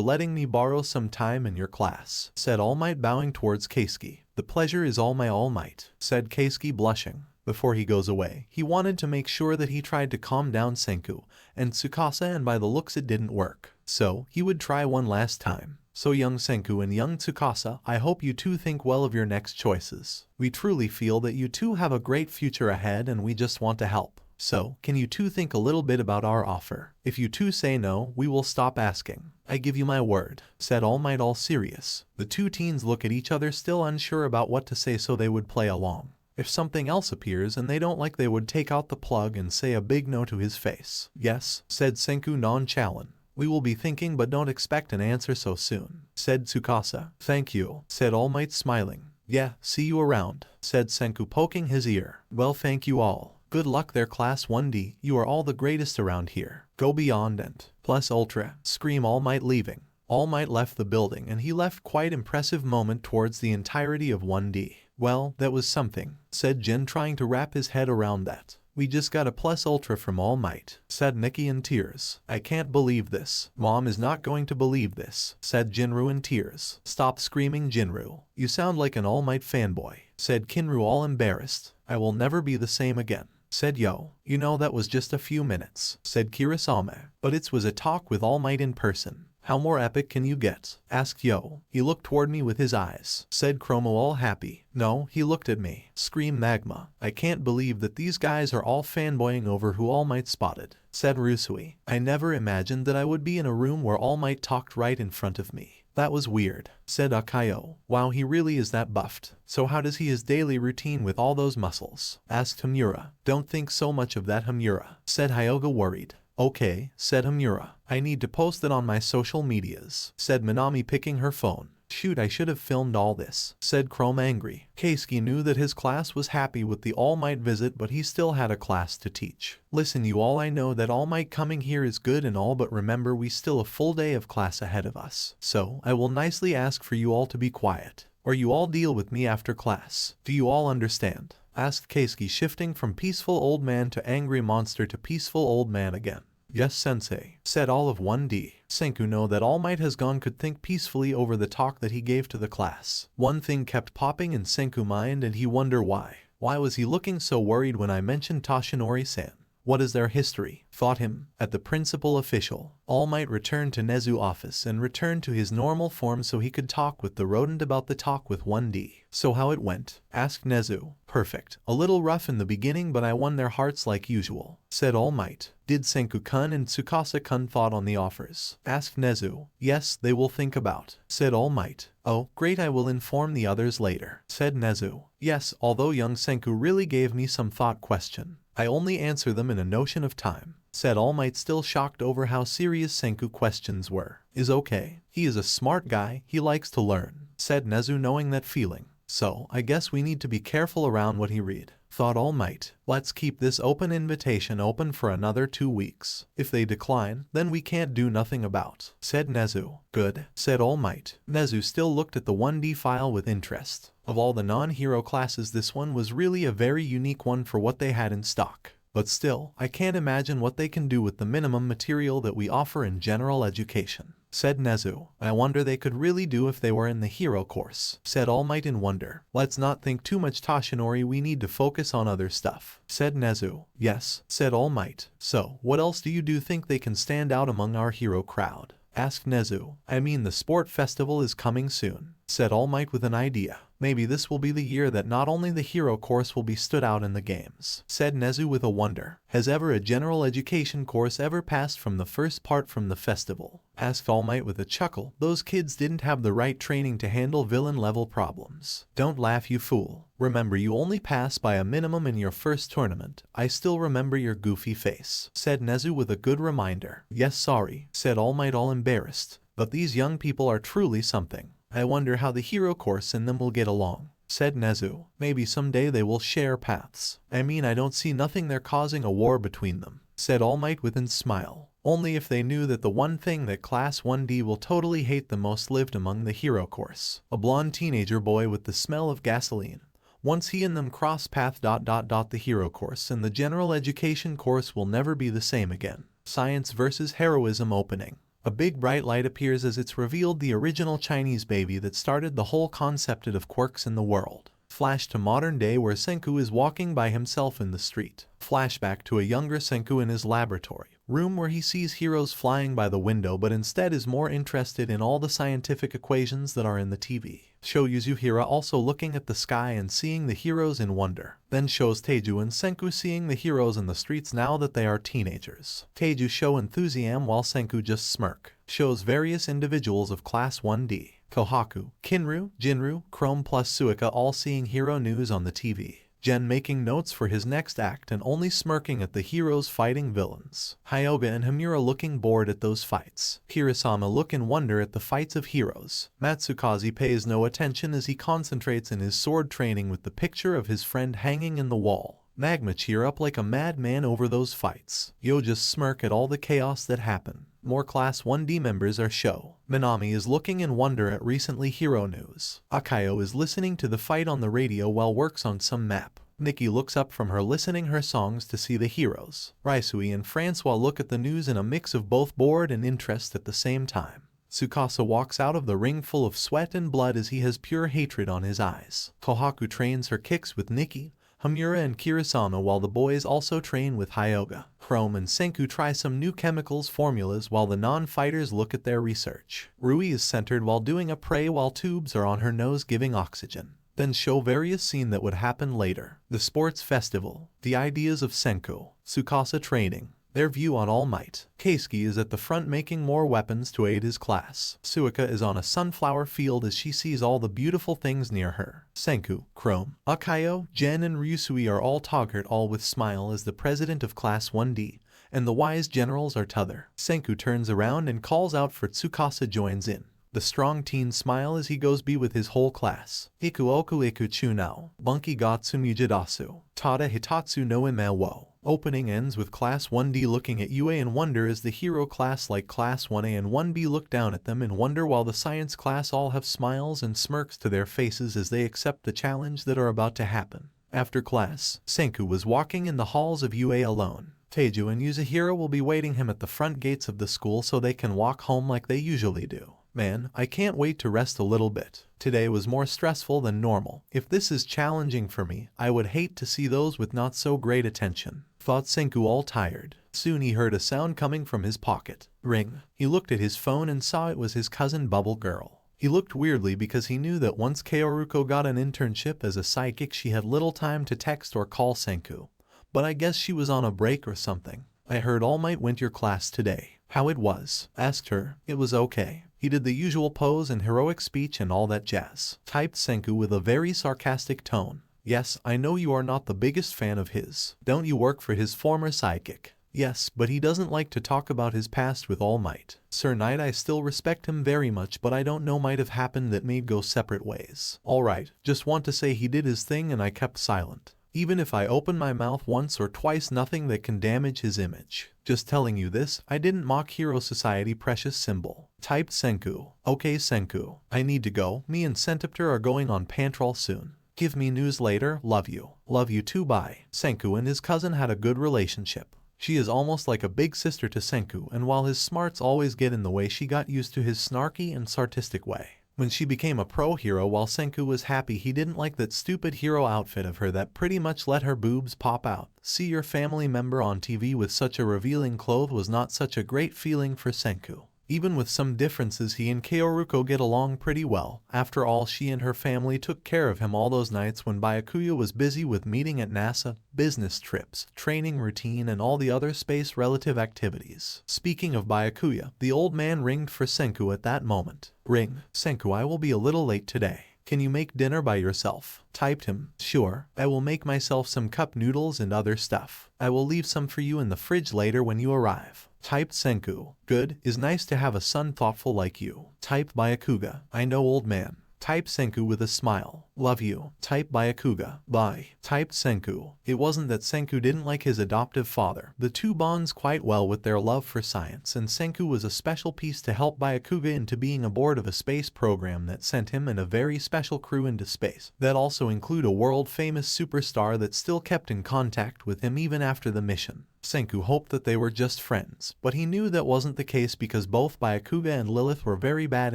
letting me borrow some time in your class, said All Might, bowing towards Keisuke. The pleasure is all my All Might, said Keisuke, blushing. Before he goes away, he wanted to make sure that he tried to calm down Senku and Tsukasa, and by the looks it didn't work. So, he would try one last time. So young Senku and young Tsukasa, I hope you two think well of your next choices. We truly feel that you two have a great future ahead and we just want to help. So, can you two think a little bit about our offer? If you two say no, we will stop asking. I give you my word, said All Might, all serious. The two teens look at each other, still unsure about what to say, so they would play along. If something else appears and they don't like, they would take out the plug and say a big no to his face. Yes, said Senku nonchalant. We will be thinking, but don't expect an answer so soon, said Tsukasa. Thank you, said All Might smiling. Yeah, see you around, said Senku poking his ear. Well, thank you all. Good luck there, Class 1D. You are all the greatest around here. Go beyond and plus ultra. Scream All Might leaving. All Might left the building, and he left quite impressive moment towards the entirety of 1D. Well, that was something, said Jin, trying to wrap his head around that. We just got a plus ultra from All Might, said Nikki in tears. I can't believe this. Mom is not going to believe this, said Jinru in tears. Stop screaming, Jinru. You sound like an All Might fanboy, said Kinru, all embarrassed. I will never be the same again, said Yo. You know, that was just a few minutes, said Kirasame. But it was a talk with All Might in person. How more epic can you get? Asked Yo. He looked toward me with his eyes, said Chromo, all happy. No, he looked at me. Scream Magma. I can't believe that these guys are all fanboying over who All Might spotted, said Rusui. I never imagined that I would be in a room where All Might talked right in front of me. That was weird, said Akayo. Wow, he really is that buffed. So how does he his daily routine with all those muscles? Asked Hamura. Don't think so much of that, Hamura, said Hyoga, worried. Okay, said Hamura. I need to post it on my social medias, said Minami, picking her phone. Shoot, I should have filmed all this, said Chrome, angry. Keisuke knew that his class was happy with the All Might visit, but he still had a class to teach. Listen you all, I know that All Might coming here is good and all, but remember we still a full day of class ahead of us. So, I will nicely ask for you all to be quiet, or you all deal with me after class. Do you all understand? Asked Keisuke, shifting from peaceful old man to angry monster to peaceful old man again. Yes, sensei, said all of 1D. Senku, know that All Might has gone, could think peacefully over the talk that he gave to the class. One thing kept popping in Senku mind, and he wondered why. Why was he looking so worried when I mentioned Toshinori-san? What is their history? Thought him. At the principal official, All Might returned to Nezu office and returned to his normal form so he could talk with the rodent about the talk with 1D. So how it went? Asked Nezu. Perfect. A little rough in the beginning, but I won their hearts like usual, said All Might. Did Senku-kun and Tsukasa-kun thought on the offers? Asked Nezu. Yes, they will think about, said All Might. Oh, great, I will inform the others later, said Nezu. Yes, although young Senku really gave me some thought question. I only answer them in a notion of time, said All Might, still shocked over how serious Senku questions were. Is okay. He is a smart guy, he likes to learn, said Nezu, knowing that feeling. So, I guess we need to be careful around what he read, thought All Might. Let's keep this open invitation open for another 2 weeks. If they decline, then we can't do nothing about, said Nezu. Good, said All Might. Nezu still looked at the 1D file with interest. Of all the non-hero classes, this one was really a very unique one for what they had in stock. But still, I can't imagine what they can do with the minimum material that we offer in general education, said Nezu. I wonder they could really do if they were in the hero course, said All Might in wonder. Let's not think too much, Toshinori, we need to focus on other stuff, said Nezu. Yes, said All Might. So, what else do you think they can stand out among our hero crowd? Asked Nezu. I mean, the sport festival is coming soon, said All Might with an idea. Maybe this will be the year that not only the hero course will be stood out in the games, said Nezu with a wonder. Has ever a general education course ever passed from the first part from the festival? Asked All Might with a chuckle. Those kids didn't have the right training to handle villain level problems. Don't laugh, you fool. Remember, you only pass by a minimum in your first tournament. I still remember your goofy face, said Nezu with a good reminder. Yes, sorry, said All Might, all embarrassed. But these young people are truly something. I wonder how the hero course and them will get along, said Nezu. Maybe someday they will share paths. I mean, I don't see nothing there causing a war between them, said All Might with a smile. Only if they knew that the one thing that Class 1D will totally hate the most lived among the hero course. A blonde teenager boy with the smell of gasoline. Once he and them cross path ... the hero course and the general education course will never be the same again. Science versus heroism opening. A big bright light appears as it's revealed the original Chinese baby that started the whole concept of quirks in the world. Flash to modern day where Senku is walking by himself in the street. Flashback to a younger Senku in his laboratory room where he sees heroes flying by the window but instead is more interested in all the scientific equations that are in the TV. Show Yuzuriha also looking at the sky and seeing the heroes in wonder. Then shows Teiju and Senku seeing the heroes in the streets now that they are teenagers. Teiju show enthusiasm while Senku just smirk. Shows various individuals of Class 1D. Kohaku, Kinru, Jinru, Chrome plus Suika all seeing hero news on the TV. Jen making notes for his next act and only smirking at the heroes fighting villains. Hyoga and Himura looking bored at those fights. Hirasama look in wonder at the fights of heroes. Matsukaze pays no attention as he concentrates in his sword training with the picture of his friend hanging in the wall. Magma cheer up like a madman over those fights. Yo just smirk at all the chaos that happen. More Class 1D members are show. Minami is looking in wonder at recently hero news. Akayo is listening to the fight on the radio while works on some map. Nikki looks up from her listening her songs to see the heroes. Raisui and Francois look at the news in a mix of both bored and interest at the same time. Tsukasa walks out of the ring full of sweat and blood as he has pure hatred on his eyes. Kohaku trains her kicks with Nikki, Himura and Kirasama while the boys also train with Hyoga. Chrome and Senku try some new chemicals formulas while the non-fighters look at their research. Rui is centered while doing a pray while tubes are on her nose giving oxygen. Then show various scene that would happen later. The sports festival, the ideas of Senku, Tsukasa training, their view on All Might. Keisuke is at the front making more weapons to aid his class. Suika is on a sunflower field as she sees all the beautiful things near her. Senku, Chrome, Akayo, Jen and Ryusui are all Toggart all with smile as the president of Class 1D, and the wise generals are t'other. Senku turns around and calls out for Tsukasa joins in. The strong teen smile as he goes be with his whole class. Iku oku iku chunao, bunki gatsu mujidasu, tada hitatsu no ime wo. Opening ends with Class 1D looking at UA in wonder as the hero class like Class 1A and 1B look down at them in wonder while the science class all have smiles and smirks to their faces as they accept the challenge that are about to happen. After class, Senku was walking in the halls of UA alone. Teiju and Yuzahiro will be waiting him at the front gates of the school so they can walk home like they usually do. Man, I can't wait to rest a little bit. Today was more stressful than normal. If this is challenging for me, I would hate to see those with not so great attention. Thought Senku all tired. Soon he heard a sound coming from his pocket. Ring. He looked at his phone and saw it was his cousin Bubble Girl. He looked weirdly because he knew that once Kaoruko got an internship as a psychic she had little time to text or call Senku. But I guess she was on a break or something. I heard All Might went your class today. How it was? Asked her. It was okay. He did the usual pose and heroic speech and all that jazz. Typed Senku with a very sarcastic tone. Yes, I know you are not the biggest fan of his. Don't you work for his former sidekick? Yes, but he doesn't like to talk about his past with All Might. Sir Knight, I still respect him very much, but I don't know might have happened that made go separate ways. Alright, just want to say he did his thing and I kept silent. Even if I open my mouth once or twice, nothing that can damage his image. Just telling you this, I didn't mock Hero Society precious symbol. Typed Senku. Okay Senku, I need to go. Me and Centipter are going on Pantrol soon. Give me news later. Love you. Love you too. Bye. Senku and his cousin had a good relationship. She is almost like a big sister to Senku, and while his smarts always get in the way, she got used to his snarky and sarcastic way. When she became a pro hero while Senku was happy, he didn't like that stupid hero outfit of her that pretty much let her boobs pop out. See your family member on TV with such a revealing clothes was not such a great feeling for Senku. Even with some differences, he and Kaoruko get along pretty well. After all, she and her family took care of him all those nights when Byakuya was busy with meeting at NASA, business trips, training routine, and all the other space-relative activities. Speaking of Byakuya, the old man ringed for Senku at that moment. Ring. Senku, I will be a little late today. Can you make dinner by yourself? Typed him. Sure. I will make myself some cup noodles and other stuff. I will leave some for you in the fridge later when you arrive. Typed Senku. Good. Is nice to have a son thoughtful like you. Typed Byakuga. I know old man. Typed Senku with a smile. Love you. Typed Byakuga. Bye. Typed Senku. It wasn't that Senku didn't like his adoptive father. The two bonds quite well with their love for science, and Senku was a special piece to help Byakuga into being aboard of a space program that sent him and a very special crew into space. That also include a world-famous superstar that still kept in contact with him even after the mission. Senku hoped that they were just friends, but he knew that wasn't the case because both Byakuga and Lilith were very bad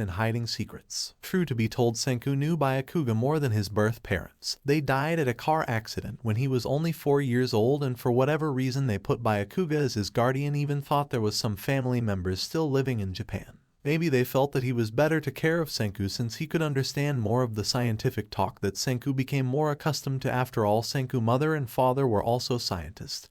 in hiding secrets. True to be told, Senku knew Byakuga more than his birth parents. They died at a car accident when he was only 4 years old, and for whatever reason they put Byakuga as his guardian, even thought there was some family members still living in Japan. Maybe they felt that he was better to care of Senku since he could understand more of the scientific talk that Senku became more accustomed to. After all, Senku's mother and father were also scientists.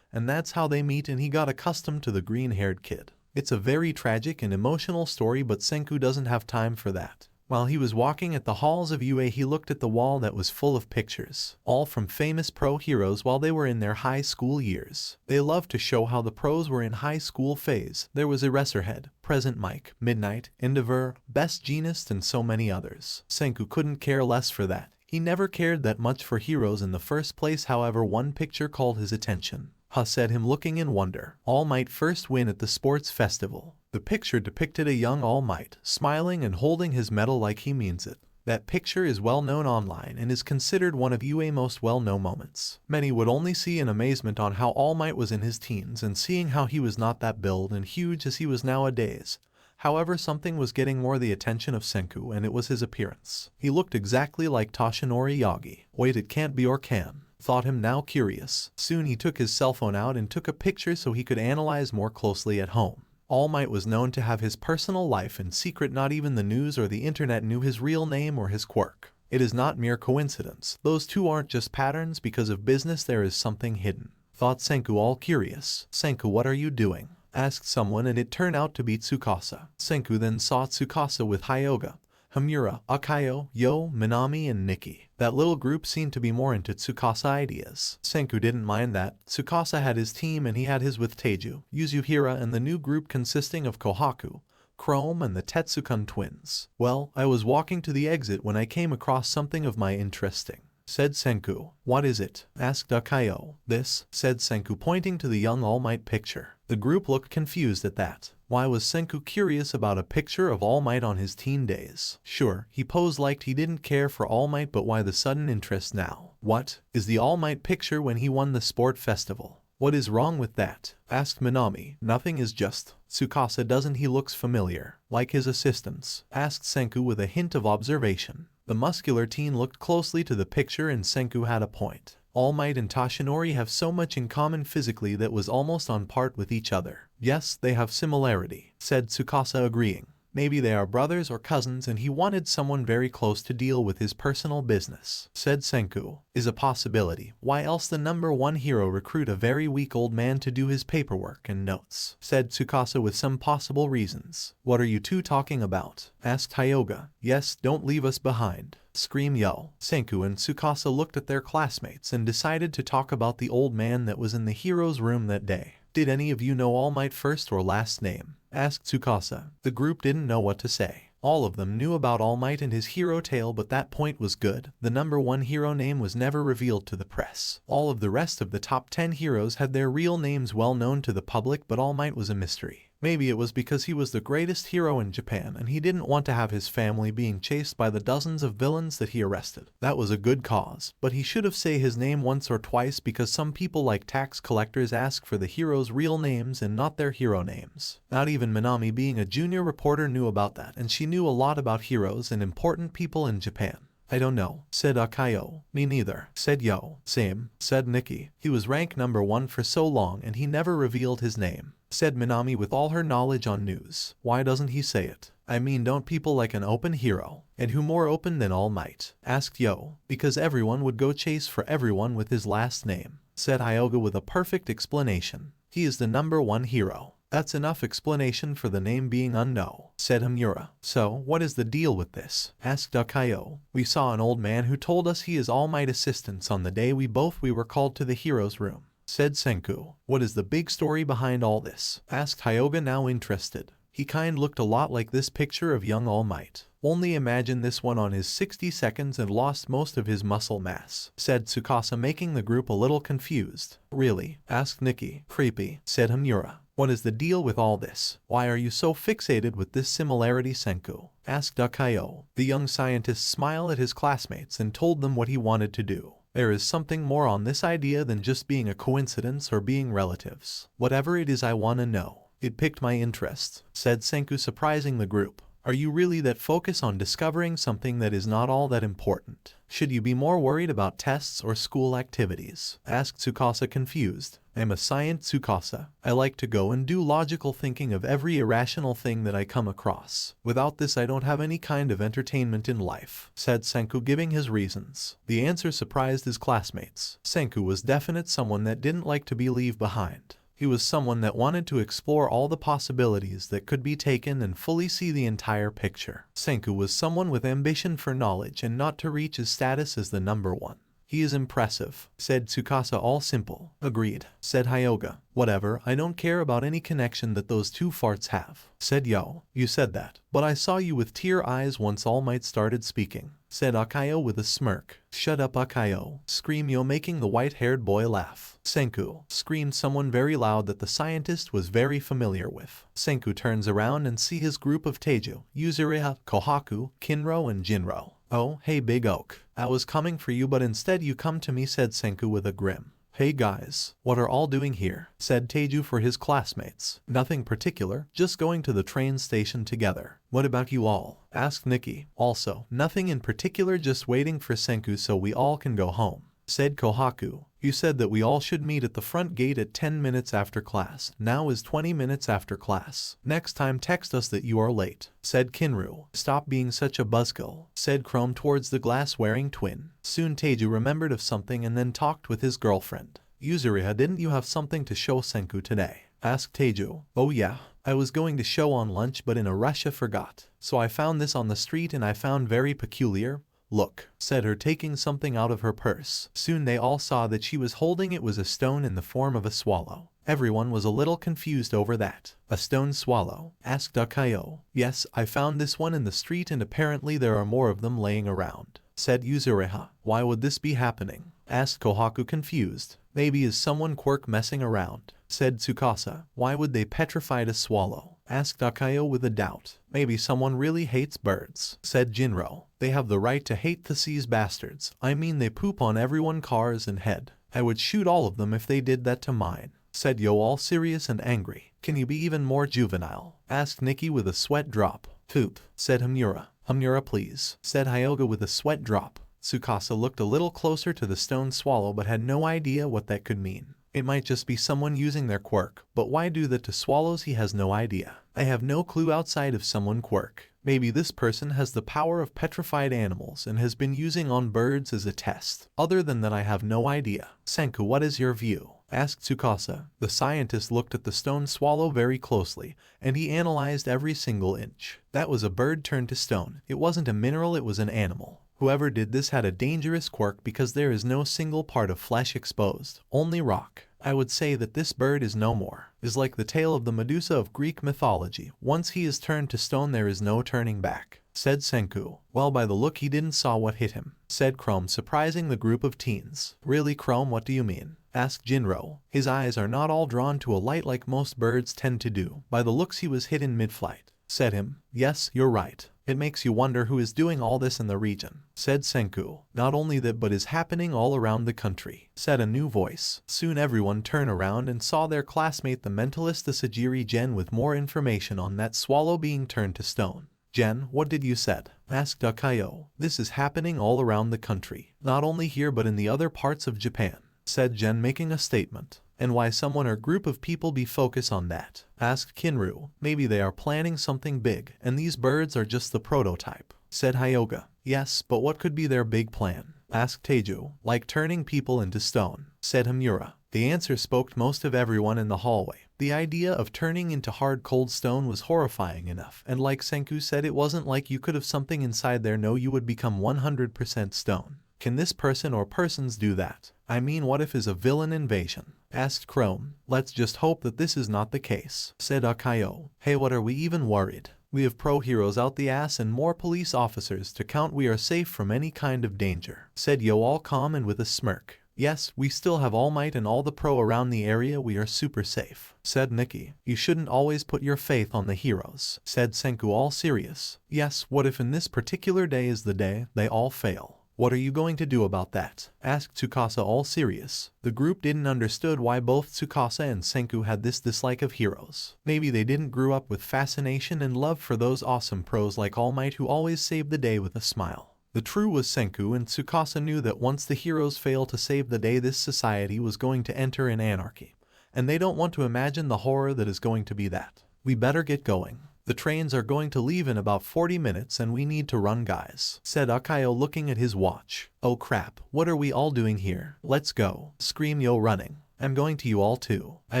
And that's how they meet, and he got accustomed to the green-haired kid. It's a very tragic and emotional story, but Senku doesn't have time for that. While he was walking at the halls of UA, he looked at the wall that was full of pictures, all from famous pro heroes while they were in their high school years. They loved to show how the pros were in high school phase. There was Eraserhead, Present Mike, Midnight, Endeavor, Best Jeanist, and so many others. Senku couldn't care less for that. He never cared that much for heroes in the first place. However, one picture called his attention. Said him looking in wonder. All Might first win at the sports festival. The picture depicted a young All Might, smiling and holding his medal like he means it. That picture is well known online and is considered one of UA's most well-known moments. Many would only see in amazement on how All Might was in his teens and seeing how he was not that build and huge as he was nowadays. However, something was getting more the attention of Senku, and it was his appearance. He looked exactly like Toshinori Yagi. Wait, it can't be or can. Thought him now curious. Soon he took his cell phone out and took a picture so he could analyze more closely at home. All Might was known to have his personal life in secret. Not even the news or the internet knew his real name or his quirk. It is not mere coincidence. Those two aren't just patterns. Because of business there is something hidden. Thought Senku, all curious. Senku, what are you doing? Asked someone, and it turned out to be Tsukasa. Senku then saw Tsukasa with Hyoga, Hamura, Akayo, Yo, Minami, and Nikki. That little group seemed to be more into Tsukasa ideas. Senku didn't mind that. Tsukasa had his team and he had his with Teiju, Yuzuhira, and the new group consisting of Kohaku, Chrome, and the Tetsukun twins. Well, I was walking to the exit when I came across something of my interesting. Said Senku. What is it? Asked Akayo. This, said Senku, pointing to the young All Might picture. The group looked confused at that. Why was Senku curious about a picture of All Might on his teen days? Sure, he posed like he didn't care for All Might, but why the sudden interest now? What is the All Might picture when he won the sport festival? What is wrong with that? Asked Minami. Nothing, is just Tsukasa, doesn't he looks familiar, like his assistants? Asked Senku with a hint of observation. The muscular teen looked closely to the picture and Senku had a point. All Might and Toshinori have so much in common physically that was almost on par with each other. Yes, they have similarity, said Tsukasa, agreeing. Maybe they are brothers or cousins and he wanted someone very close to deal with his personal business, said Senku. Is a possibility. Why else the #1 hero recruit a very weak old man to do his paperwork and notes, said Tsukasa with some possible reasons. What are you two talking about? Asked Hyoga. Yes, don't leave us behind. Scream Yo. Senku and Tsukasa looked at their classmates and decided to talk about the old man that was in the hero's room that day. Did any of you know All Might first or last name? Asked Tsukasa. The group didn't know what to say. All of them knew about All Might and his hero tale, but that point was good. The #1 hero name was never revealed to the press. All of the rest of the top 10 heroes had their real names well known to the public, but All Might was a mystery. Maybe it was because he was the greatest hero in Japan and he didn't want to have his family being chased by the dozens of villains that he arrested. That was a good cause, but he should have said his name once or twice because some people like tax collectors ask for the heroes' real names and not their hero names. Not even Minami, being a junior reporter, knew about that, and she knew a lot about heroes and important people in Japan. I don't know, said Akayo. Me neither, said Yo. Same, said Nikki. He was ranked #1 for so long and he never revealed his name, said Minami with all her knowledge on news. Why doesn't he say it? I mean, don't people like an open hero? And who more open than All Might? Asked Yo. Because everyone would go chase for everyone with his last name, said Hyoga with a perfect explanation. He is the #1 hero. That's enough explanation for the name being unknown, said Hamura. So, what is the deal with this? Asked Akayo. We saw an old man who told us he is All Might assistants on the day we were called to the hero's room, said Senku. What is the big story behind all this? Asked Hyoga, now interested. He kind looked a lot like this picture of young All Might. Only imagine this one on his 60 seconds and lost most of his muscle mass, said Tsukasa, making the group a little confused. Really? Asked Nikki. Creepy, said Hamura. What is the deal with all this? Why are you so fixated with this similarity, Senku? Asked Akayo. The young scientist smiled at his classmates and told them what he wanted to do. There is something more on this idea than just being a coincidence or being relatives. Whatever it is, I want to know. It piqued my interest, said Senku, surprising the group. Are you really that focused on discovering something that is not all that important? Should you be more worried about tests or school activities? Asked Tsukasa, confused. I'm a science, Tsukasa. I like to go and do logical thinking of every irrational thing that I come across. Without this I don't have any kind of entertainment in life, said Senku, giving his reasons. The answer surprised his classmates. Senku was definitely someone that didn't like to be left behind. He was someone that wanted to explore all the possibilities that could be taken and fully see the entire picture. Senku was someone with ambition for knowledge and not to reach his status as the number one. He is impressive, said Tsukasa. All simple. Agreed, said Hyoga. Whatever, I don't care about any connection that those two farts have, said Yo. You said that, but I saw you with tear eyes once All Might started speaking, said Akayo with a smirk. Shut up, Akayo, screamed Yo, making the white-haired boy laugh. Senku, screamed someone very loud that the scientist was very familiar with. Senku turns around and see his group of Teiju, Yuzuriha, Kohaku, Kinro and Jinro. Oh, hey Big Oak, I was coming for you but instead you come to me, said Senku with a grin. Hey guys, what are all doing here, said Teiju for his classmates. Nothing particular, just going to the train station together. What about you all, asked Nikki. Also, nothing in particular, just waiting for Senku so we all can go home, said Kohaku. You said that we all should meet at the front gate at 10 minutes after class. Now is 20 minutes after class. Next time text us that you are late, said Kinru. Stop being such a buzzkill, said Chrome towards the glass-wearing twin. Soon Teiju remembered of something and then talked with his girlfriend. Yuzuriha, didn't you have something to show Senku today, asked Teiju. Oh yeah, I was going to show on lunch but in a rush I forgot. So I found this on the street and I found very peculiar. Look, said her, taking something out of her purse. Soon they all saw that she was holding it was a stone in the form of a swallow. Everyone was a little confused over that. A stone swallow, asked Akayo. Yes, I found this one in the street and apparently there are more of them laying around, said Yuzuriha. Why would this be happening, asked Kohaku confused. Maybe is someone quirk messing around, said Tsukasa. Why would they petrified a swallow, asked Akayo with a doubt. Maybe someone really hates birds, said Jinro. They have the right to hate the seas bastards. I mean they poop on everyone cars and head. I would shoot all of them if they did that to mine, said Yo, all serious and angry. Can you be even more juvenile, asked Nikki with a sweat drop. Poop, said Hamura. Hamura please, said Hyoga with a sweat drop. Tsukasa looked a little closer to the stone swallow but had no idea what that could mean. It might just be someone using their quirk, but why do that to swallows? He has no idea. I have no clue outside of someone quirk. Maybe this person has the power of petrified animals and has been using on birds as a test. Other than that I have no idea. Senku, what is your view, asked Tsukasa. The scientist looked at the stone swallow very closely, and he analyzed every single inch. That was a bird turned to stone. It wasn't a mineral, it was an animal. Whoever did this had a dangerous quirk because there is no single part of flesh exposed, only rock. I would say that this bird is no more, is like the tale of the Medusa of Greek mythology. Once he is turned to stone there is no turning back, said Senku. Well, by the look he didn't saw what hit him, said Chrome, surprising the group of teens. Really Chrome, what do you mean, asked Jinro. His eyes are not all drawn to a light like most birds tend to do. By the looks he was hit in mid-flight, said him. Yes, you're right. It makes you wonder who is doing all this in the region, said Senku. Not only that but is happening all around the country, said a new voice. Soon everyone turned around and saw their classmate the mentalist the Sajiri Gen with more information on that swallow being turned to stone. Gen, what did you said, asked Akayo. This is happening all around the country, not only here but in the other parts of Japan, said Gen, making a statement. And why someone or group of people be focused on that, asked Kinru. Maybe they are planning something big and these birds are just the prototype, said Hyoga. Yes, but what could be their big plan, asked Teiju. Like turning people into stone, said Hamura. The answer spoke most of everyone in the hallway. The idea of turning into hard cold stone was horrifying enough, and like Senku said, it wasn't like you could have something inside there. No, you would become 100% stone. Can this person or persons do that? I mean, what if is a villain invasion, asked Chrome. Let's just hope that this is not the case, said Akayo. Hey, what are we even worried? We have pro heroes out the ass and more police officers to count. We are safe from any kind of danger, said Yo, all calm and with a smirk. Yes, we still have All Might and all the pro around the area. We are super safe, said Nikki. You shouldn't always put your faith on the heroes, said Senku, all serious. Yes, what if in this particular day is the day they all fail? What are you going to do about that, asked Tsukasa, all serious. The group didn't understood why both Tsukasa and Senku had this dislike of heroes. Maybe they didn't grow up with fascination and love for those awesome pros like All Might who always saved the day with a smile. The true was Senku and Tsukasa knew that once the heroes failed to save the day, this society was going to enter in anarchy. And they don't want to imagine the horror that is going to be that. We better get going. The trains are going to leave in about 40 minutes and we need to run, guys, said Akayo, looking at his watch. Oh crap, what are we all doing here? Let's go, screamed Yo, running. I'm going to you all too. I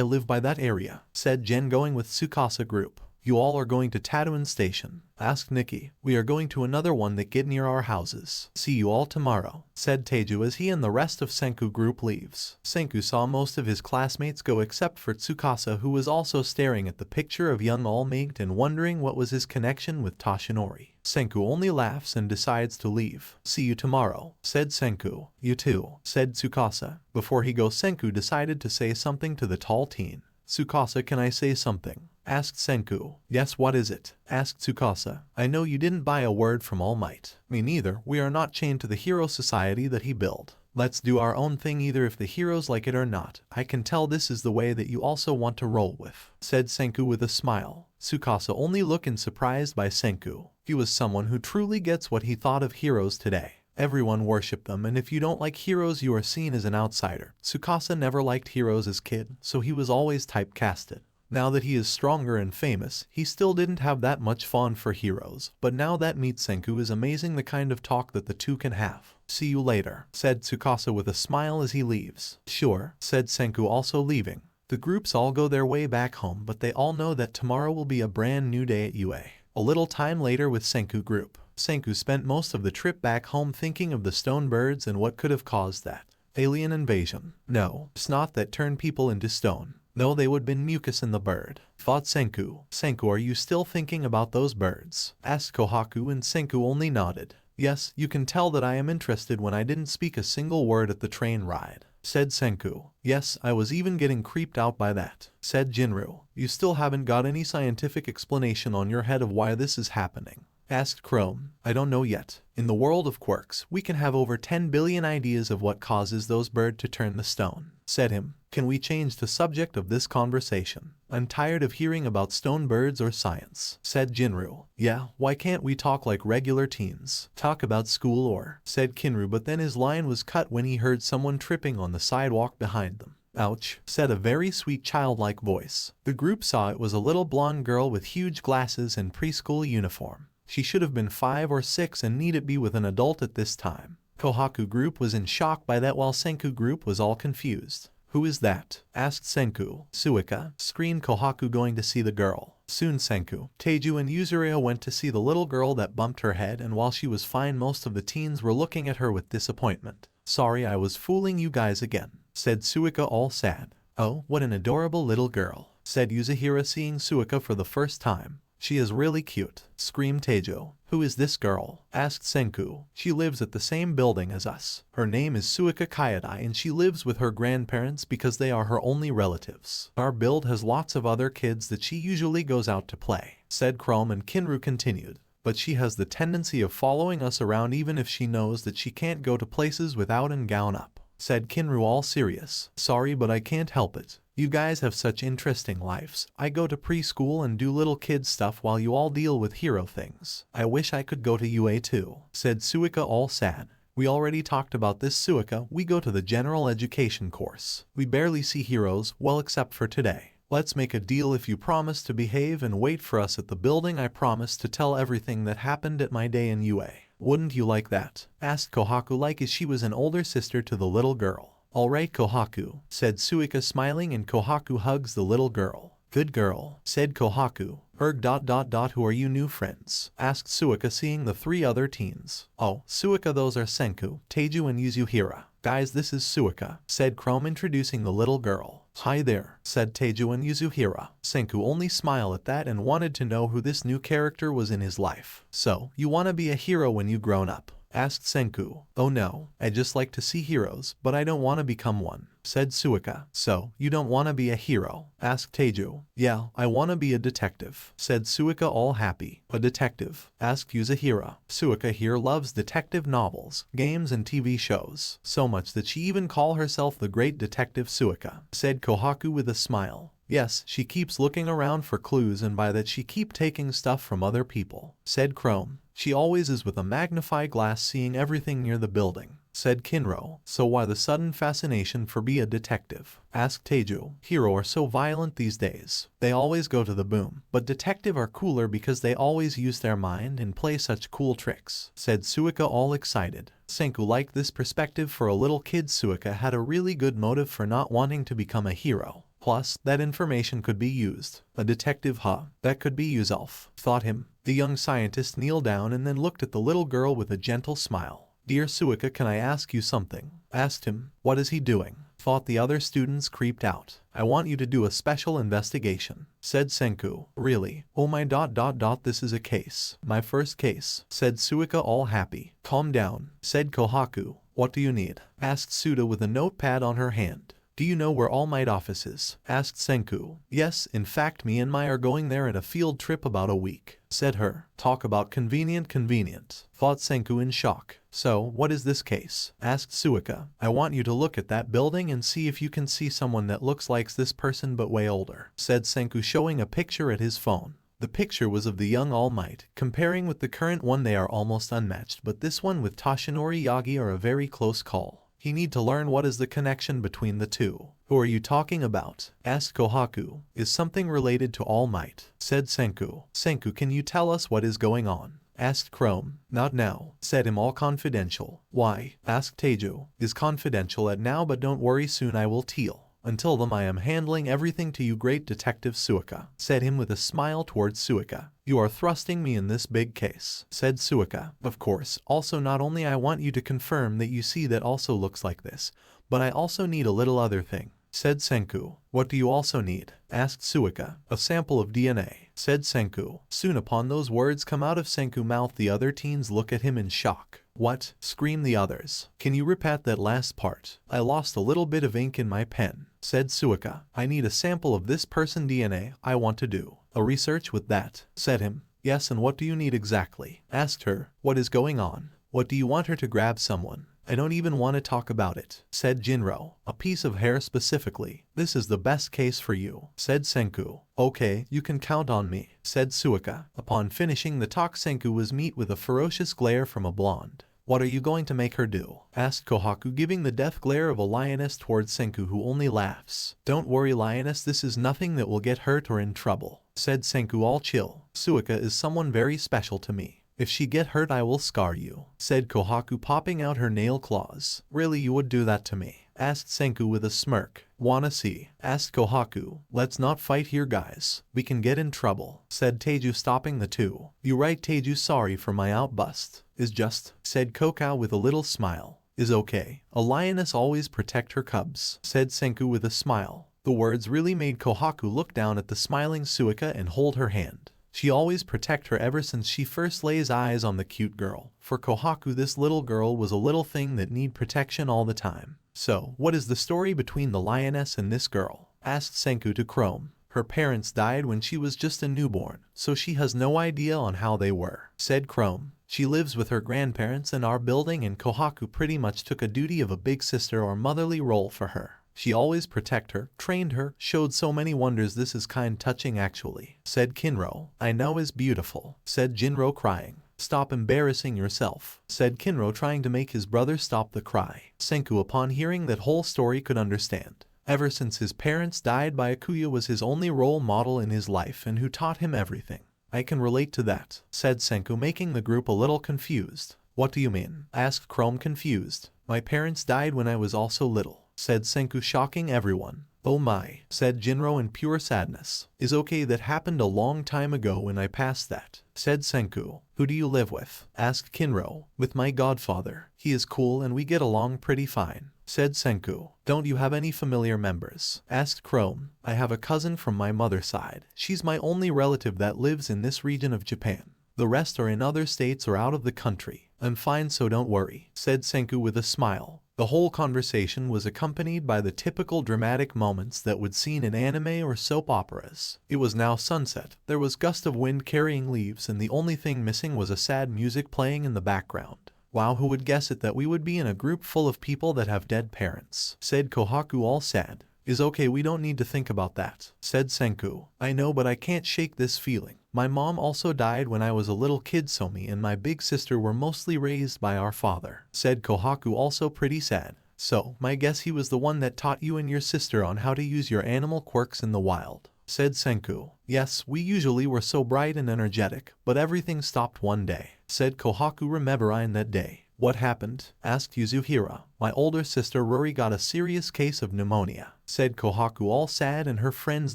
live by that area, said Jen going with Tsukasa group. You all are going to Tatooine Station, asked Nikki. We are going to another one that get near our houses. See you all tomorrow, said Teju as he and the rest of Senku group leaves. Senku saw most of his classmates go except for Tsukasa, who was also staring at the picture of young All Might and wondering what was his connection with Toshinori. Senku only laughs and decides to leave. See you tomorrow, said Senku. You too, said Tsukasa. Before he goes, Senku decided to say something to the tall teen. Tsukasa, can I say something? Asked Senku. Yes, what is it? Asked Tsukasa. I know you didn't buy a word from All Might. Me neither. We are not chained to the hero society that he built. Let's do our own thing either if the heroes like it or not. I can tell this is the way that you also want to roll with, said Senku with a smile. Tsukasa only looked surprised by Senku. He was someone who truly gets what he thought of heroes today. Everyone worshipped them, and if you don't like heroes you are seen as an outsider. Tsukasa never liked heroes as kid, so he was always typecasted. Now that he is stronger and famous, he still didn't have that much fun for heroes, but now that meet Senku is amazing the kind of talk that the two can have. See you later, said Tsukasa with a smile as he leaves. Sure, said Senku also leaving. The groups all go their way back home, but they all know that tomorrow will be a brand new day at UA. A little time later with Senku group. Senku spent most of the trip back home thinking of the stone birds and what could have caused that. Alien invasion. No, snot that turned people into stone. No, they would have been mucus in the bird, thought Senku. Senku, are you still thinking about those birds? Asked Kohaku, and Senku only nodded. Yes, you can tell that I am interested when I didn't speak a single word at the train ride, said Senku. Yes, I was even getting creeped out by that, said Jinru. You still haven't got any scientific explanation on your head of why this is happening, asked Chrome. I don't know yet. In the world of quirks, we can have over 10 billion ideas of what causes those birds to turn the stone, said him. Can we change the subject of this conversation? I'm tired of hearing about stone birds or science, said Jinru. Yeah, why can't we talk like regular teens? Talk about school or, said Kinru, but then his line was cut when he heard someone tripping on the sidewalk behind them. Ouch, said a very sweet childlike voice. The group saw it was a little blonde girl with huge glasses and preschool uniform. She should have been 5 or 6 and needed be with an adult at this time. Kohaku group was in shock by that while Senku group was all confused. Who is that? Asked Senku. Suika, screamed Kohaku, going to see the girl. Soon Senku, Teju and Yuzuriya went to see the little girl that bumped her head, and while she was fine most of the teens were looking at her with disappointment. Sorry, I was fooling you guys again, said Suika all sad. Oh, what an adorable little girl, said Yuzahira seeing Suika for the first time. She is really cute, screamed Tejo. Who is this girl? Asked Senku. She lives at the same building as us. Her name is Suika Kayadai and she lives with her grandparents because they are her only relatives. Our build has lots of other kids that she usually goes out to play, said Chrome, and Kinru continued. But she has the tendency of following us around even if she knows that she can't go to places without an gown up, said Kinru all serious. Sorry, but I can't help it. You guys have such interesting lives. I go to preschool and do little kid stuff while you all deal with hero things. I wish I could go to UA too, said Suika all sad. We already talked about this, Suika. We go to the general education course. We barely see heroes, well except for today. Let's make a deal. If you promise to behave and wait for us at the building, I promise to tell everything that happened at my day in UA. Wouldn't you like that? Asked Kohaku like as she was an older sister to the little girl. Alright Kohaku, said Suika smiling, and Kohaku hugs the little girl. Good girl, said Kohaku. Who are you new friends? Asked Suika seeing the 3 other teens. Oh, Suika, those are Senku, Teju and Yuzuhira. Guys, this is Suika, said Chrome introducing the little girl. Hi there, said Teju and Yuzuhira. Senku only smiled at that and wanted to know who this new character was in his life. So, you wanna be a hero when you grown up? Asked Senku. Oh no, I just like to see heroes, but I don't want to become one, said Suika. So, you don't want to be a hero? Asked Teju. Yeah, I want to be a detective, said Suika all happy. A detective? Asked Yuzahira. Suika here loves detective novels, games and TV shows, so much that she even calls herself the Great Detective Suika, said Kohaku with a smile. Yes, she keeps looking around for clues, and by that she keep taking stuff from other people, said Chrome. She always is with a magnifying glass seeing everything near the building, said Kinro. So why the sudden fascination for be a detective? Asked Teju. Hero are so violent these days. They always go to the boom. But detective are cooler because they always use their mind and play such cool tricks, said Suika all excited. Senku liked this perspective for a little kid. Suika had a really good motive for not wanting to become a hero. Plus, that information could be used. A detective, huh? That could be yourself, thought him. The young scientist kneeled down and then looked at the little girl with a gentle smile. Dear Suika, can I ask you something? Asked him. What is he doing? Thought the other students creeped out. I want you to do a special investigation, said Senku. Really? Oh my ... this is a case. My first case, said Suika all happy. Calm down, said Kohaku. What do you need? Asked Suda with a notepad on her hand. Do you know where All Might office is? Asked Senku. Yes, in fact me and Mai are going there at a field trip about a week, said her. Talk about convenient, thought Senku in shock. So, what is this case? Asked Suika. I want you to look at that building and see if you can see someone that looks like this person but way older, said Senku showing a picture at his phone. The picture was of the young All Might. Comparing with the current one they are almost unmatched, but this one with Toshinori Yagi are a very close call. You need to learn what is the connection between the two. Who are you talking about? Asked Kohaku. Is something related to All Might? Said Senku. Senku, can you tell us what is going on? Asked Chrome. Not now, said him all confidential. Why? Asked Teju. Is confidential at now, but don't worry, soon I will tell. Until then I am handling everything to you, great detective Suika, said him with a smile towards Suika. You are thrusting me in this big case, said Suika. Of course, also not only I want you to confirm that you see that also looks like this, but I also need a little other thing, said Senku. What do you also need? Asked Suika. A sample of DNA, said Senku. Soon upon those words come out of Senku's mouth, the other teens look at him in shock. What? Screamed the others. Can you repeat that last part? I lost a little bit of ink in my pen, said Suika. I need a sample of this person DNA. I want to do a research with that, said him. Yes, and what do you need exactly? Asked her. What is going on? What do you want her to grab someone? I don't even want to talk about it, said Jinro. A piece of hair specifically. This is the best case for you, said Senku. Okay, you can count on me, said Suika. Upon finishing the talk, Senku was met with a ferocious glare from a blonde. What are you going to make her do? Asked Kohaku, giving the death glare of a lioness towards Senku, who only laughs. Don't worry, lioness, this is nothing that will get hurt or in trouble, said Senku all chill. Suika is someone very special to me. If she get hurt I will scar you, said Kohaku, popping out her nail claws. Really, you would do that to me? Asked Senku with a smirk. Wanna see? Asked Kohaku. Let's not fight here, guys. We can get in trouble, said Teju, stopping the two. You right, Teju, sorry for my outburst. Is just, said Kokao with a little smile. Is okay. A lioness always protect her cubs, said Senku with a smile. The words really made Kohaku look down at the smiling Suika and hold her hand. She always protect her ever since she first lays eyes on the cute girl. For Kohaku, this little girl was a little thing that need protection all the time. So, what is the story between the lioness and this girl? Asked Senku to Chrome. Her parents died when she was just a newborn, so she has no idea on how they were, said Chrome. She lives with her grandparents in our building, and Kohaku pretty much took a duty of a big sister or motherly role for her. She always protect her, trained her, showed so many wonders. This is kind touching actually, said Kinro. I know is beautiful, said Jinro crying. Stop embarrassing yourself, said Kinro, trying to make his brother stop the cry. Senku, upon hearing that whole story, could understand. Ever since his parents died, Byakuya was his only role model in his life and who taught him everything. I can relate to that, said Senku, making the group a little confused. What do you mean? Asked Chrome, confused. My parents died when I was also little, said Senku, shocking everyone. Oh my, said Jinro in pure sadness. Is okay, that happened a long time ago when I passed that, said Senku. Who do you live with? Asked Kinro. With my godfather. He is cool and we get along pretty fine, said Senku. Don't you have any familiar members? Asked Chrome. I have a cousin from my mother's side. She's my only relative that lives in this region of Japan. The rest are in other states or out of the country. I'm fine, so don't worry, said Senku with a smile. The whole conversation was accompanied by the typical dramatic moments that would seen in anime or soap operas. It was now sunset. There was gust of wind carrying leaves, and the only thing missing was a sad music playing in the background. Wow, who would guess it that we would be in a group full of people that have dead parents, said Kohaku all sad. Is okay, we don't need to think about that, said Senku. I know, but I can't shake this feeling. My mom also died when I was a little kid, so me and my big sister were mostly raised by our father, said Kohaku, also pretty sad. So, my guess he was the one that taught you and your sister on how to use your animal quirks in the wild, said Senku. Yes, we usually were so bright and energetic, but everything stopped one day, said Kohaku, remembering that day. What happened? Asked Yuzuriha. My older sister Ruri got a serious case of pneumonia, said Kohaku, all sad, and her friends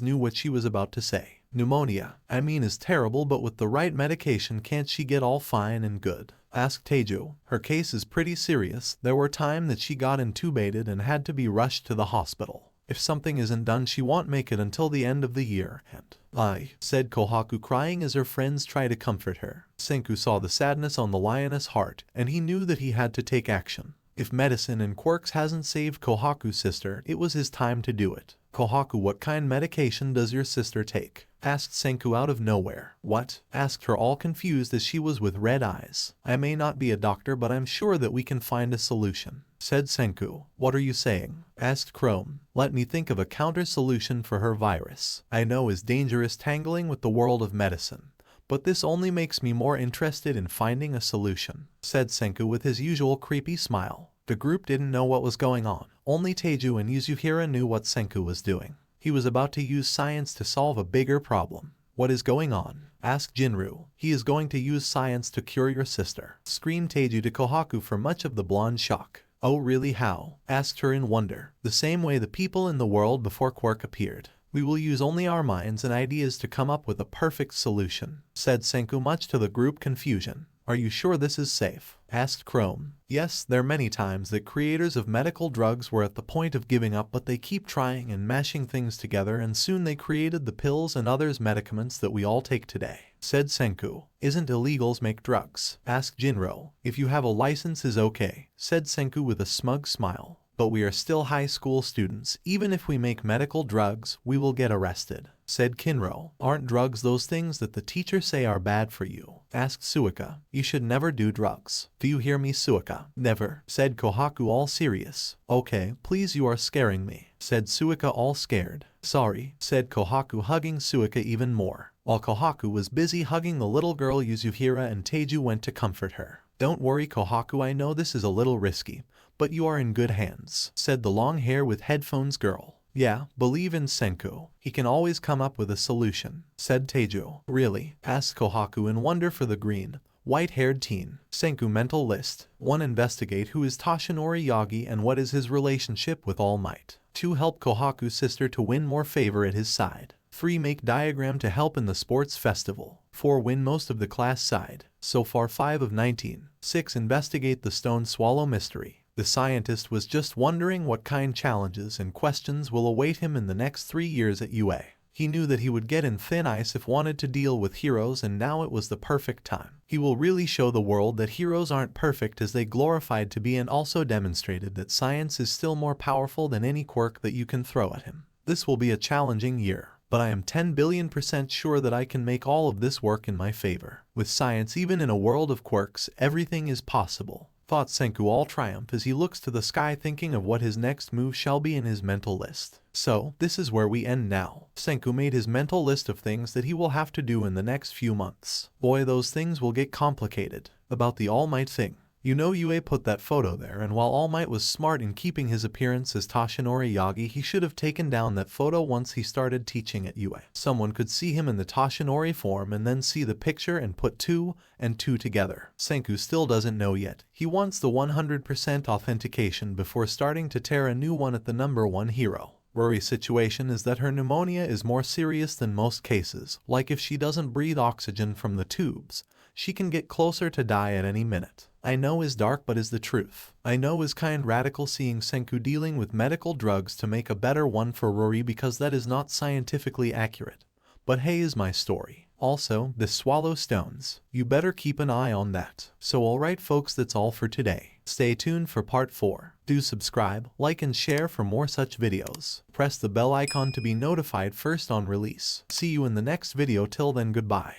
knew what she was about to say. Pneumonia, I mean, is terrible, but with the right medication can't she get all fine and good? Asked Teju. Her case is pretty serious. There were times that she got intubated and had to be rushed to the hospital. If something isn't done, she won't make it until the end of the year. And said Kohaku, crying as her friends try to comfort her. Senku saw the sadness on the lioness' heart, and he knew that he had to take action. If medicine and quirks hasn't saved Kohaku's sister, it was his time to do it. Kohaku, what kind medication does your sister take? Asked Senku out of nowhere. What? Asked her, all confused as she was with red eyes. I may not be a doctor, but I'm sure that we can find a solution, said Senku. What are you saying? Asked Chrome. Let me think of a counter solution for her virus. I know is dangerous tangling with the world of medicine, but this only makes me more interested in finding a solution, said Senku with his usual creepy smile. The group didn't know what was going on. Only Teju and Yuzuriha knew what Senku was doing. He was about to use science to solve a bigger problem. What is going on? Asked Jinru. He is going to use science to cure your sister, screamed Teju to Kohaku for much of the blonde shock. Oh really, how? Asked her in wonder. The same way the people in the world before Quirk appeared. We will use only our minds and ideas to come up with a perfect solution, said Senku, much to the group confusion. Are you sure this is safe? Asked Chrome. Yes, there are many times that creators of medical drugs were at the point of giving up, but they keep trying and mashing things together, and soon they created the pills and others medicaments that we all take today, said Senku. Isn't illegals make drugs? Asked Jinro. If you have a license is okay, said Senku with a smug smile. But we are still high school students. Even if we make medical drugs, we will get arrested, said Kinro. Aren't drugs those things that the teachers say are bad for you? Asked Suika. You should never do drugs. Do you hear me, Suika? Never, said Kohaku, all serious. Okay, please, you are scaring me, said Suika, all scared. Sorry, said Kohaku, hugging Suika even more. While Kohaku was busy hugging the little girl, Yuzuriha and Teju went to comfort her. Don't worry, Kohaku, I know this is a little risky, but you are in good hands, said the long hair with headphones girl. Yeah, believe in Senku. He can always come up with a solution, said Teju. Really? Asked Kohaku in wonder for the green, white-haired teen. Senku mental list. 1. Investigate who is Toshinori Yagi and what is his relationship with All Might. 2. Help Kohaku's sister to win more favor at his side. 3. Make diagram to help in the sports festival. 4. Win most of the class side. So far 5 of 19. 6. Investigate the stone swallow mystery. The scientist was just wondering what kind challenges and questions will await him in the next 3 years at UA. He knew that he would get in thin ice if wanted to deal with heroes, and now it was the perfect time. He will really show the world that heroes aren't perfect as they glorified to be, and also demonstrated that science is still more powerful than any quirk that you can throw at him. This will be a challenging year, but I am 10 billion% sure that I can make all of this work in my favor. With science, even in a world of quirks, everything is possible, thought Senku, all triumph as he looks to the sky, thinking of what his next move shall be in his mental list. So, this is where we end now. Senku made his mental list of things that he will have to do in the next few months. Boy, those things will get complicated. About the All Might thing. You know, Yue put that photo there, and while All Might was smart in keeping his appearance as Toshinori Yagi, he should have taken down that photo once he started teaching at UA. Someone could see him in the Toshinori form and then see the picture and put 2 and 2 together. Senku still doesn't know yet. He wants the 100% authentication before starting to tear a new one at the number 1 hero. Rory's situation is that her pneumonia is more serious than most cases. Like if she doesn't breathe oxygen from the tubes, she can get closer to die at any minute. I know is dark, but is the truth. I know is kind radical, seeing Senku dealing with medical drugs to make a better one for Rory, because that is not scientifically accurate. But hey, is my story. Also, the swallow stones. You better keep an eye on that. So alright folks, that's all for today. Stay tuned for part 4. Do subscribe, like and share for more such videos. Press the bell icon to be notified first on release. See you in the next video. Till then, goodbye.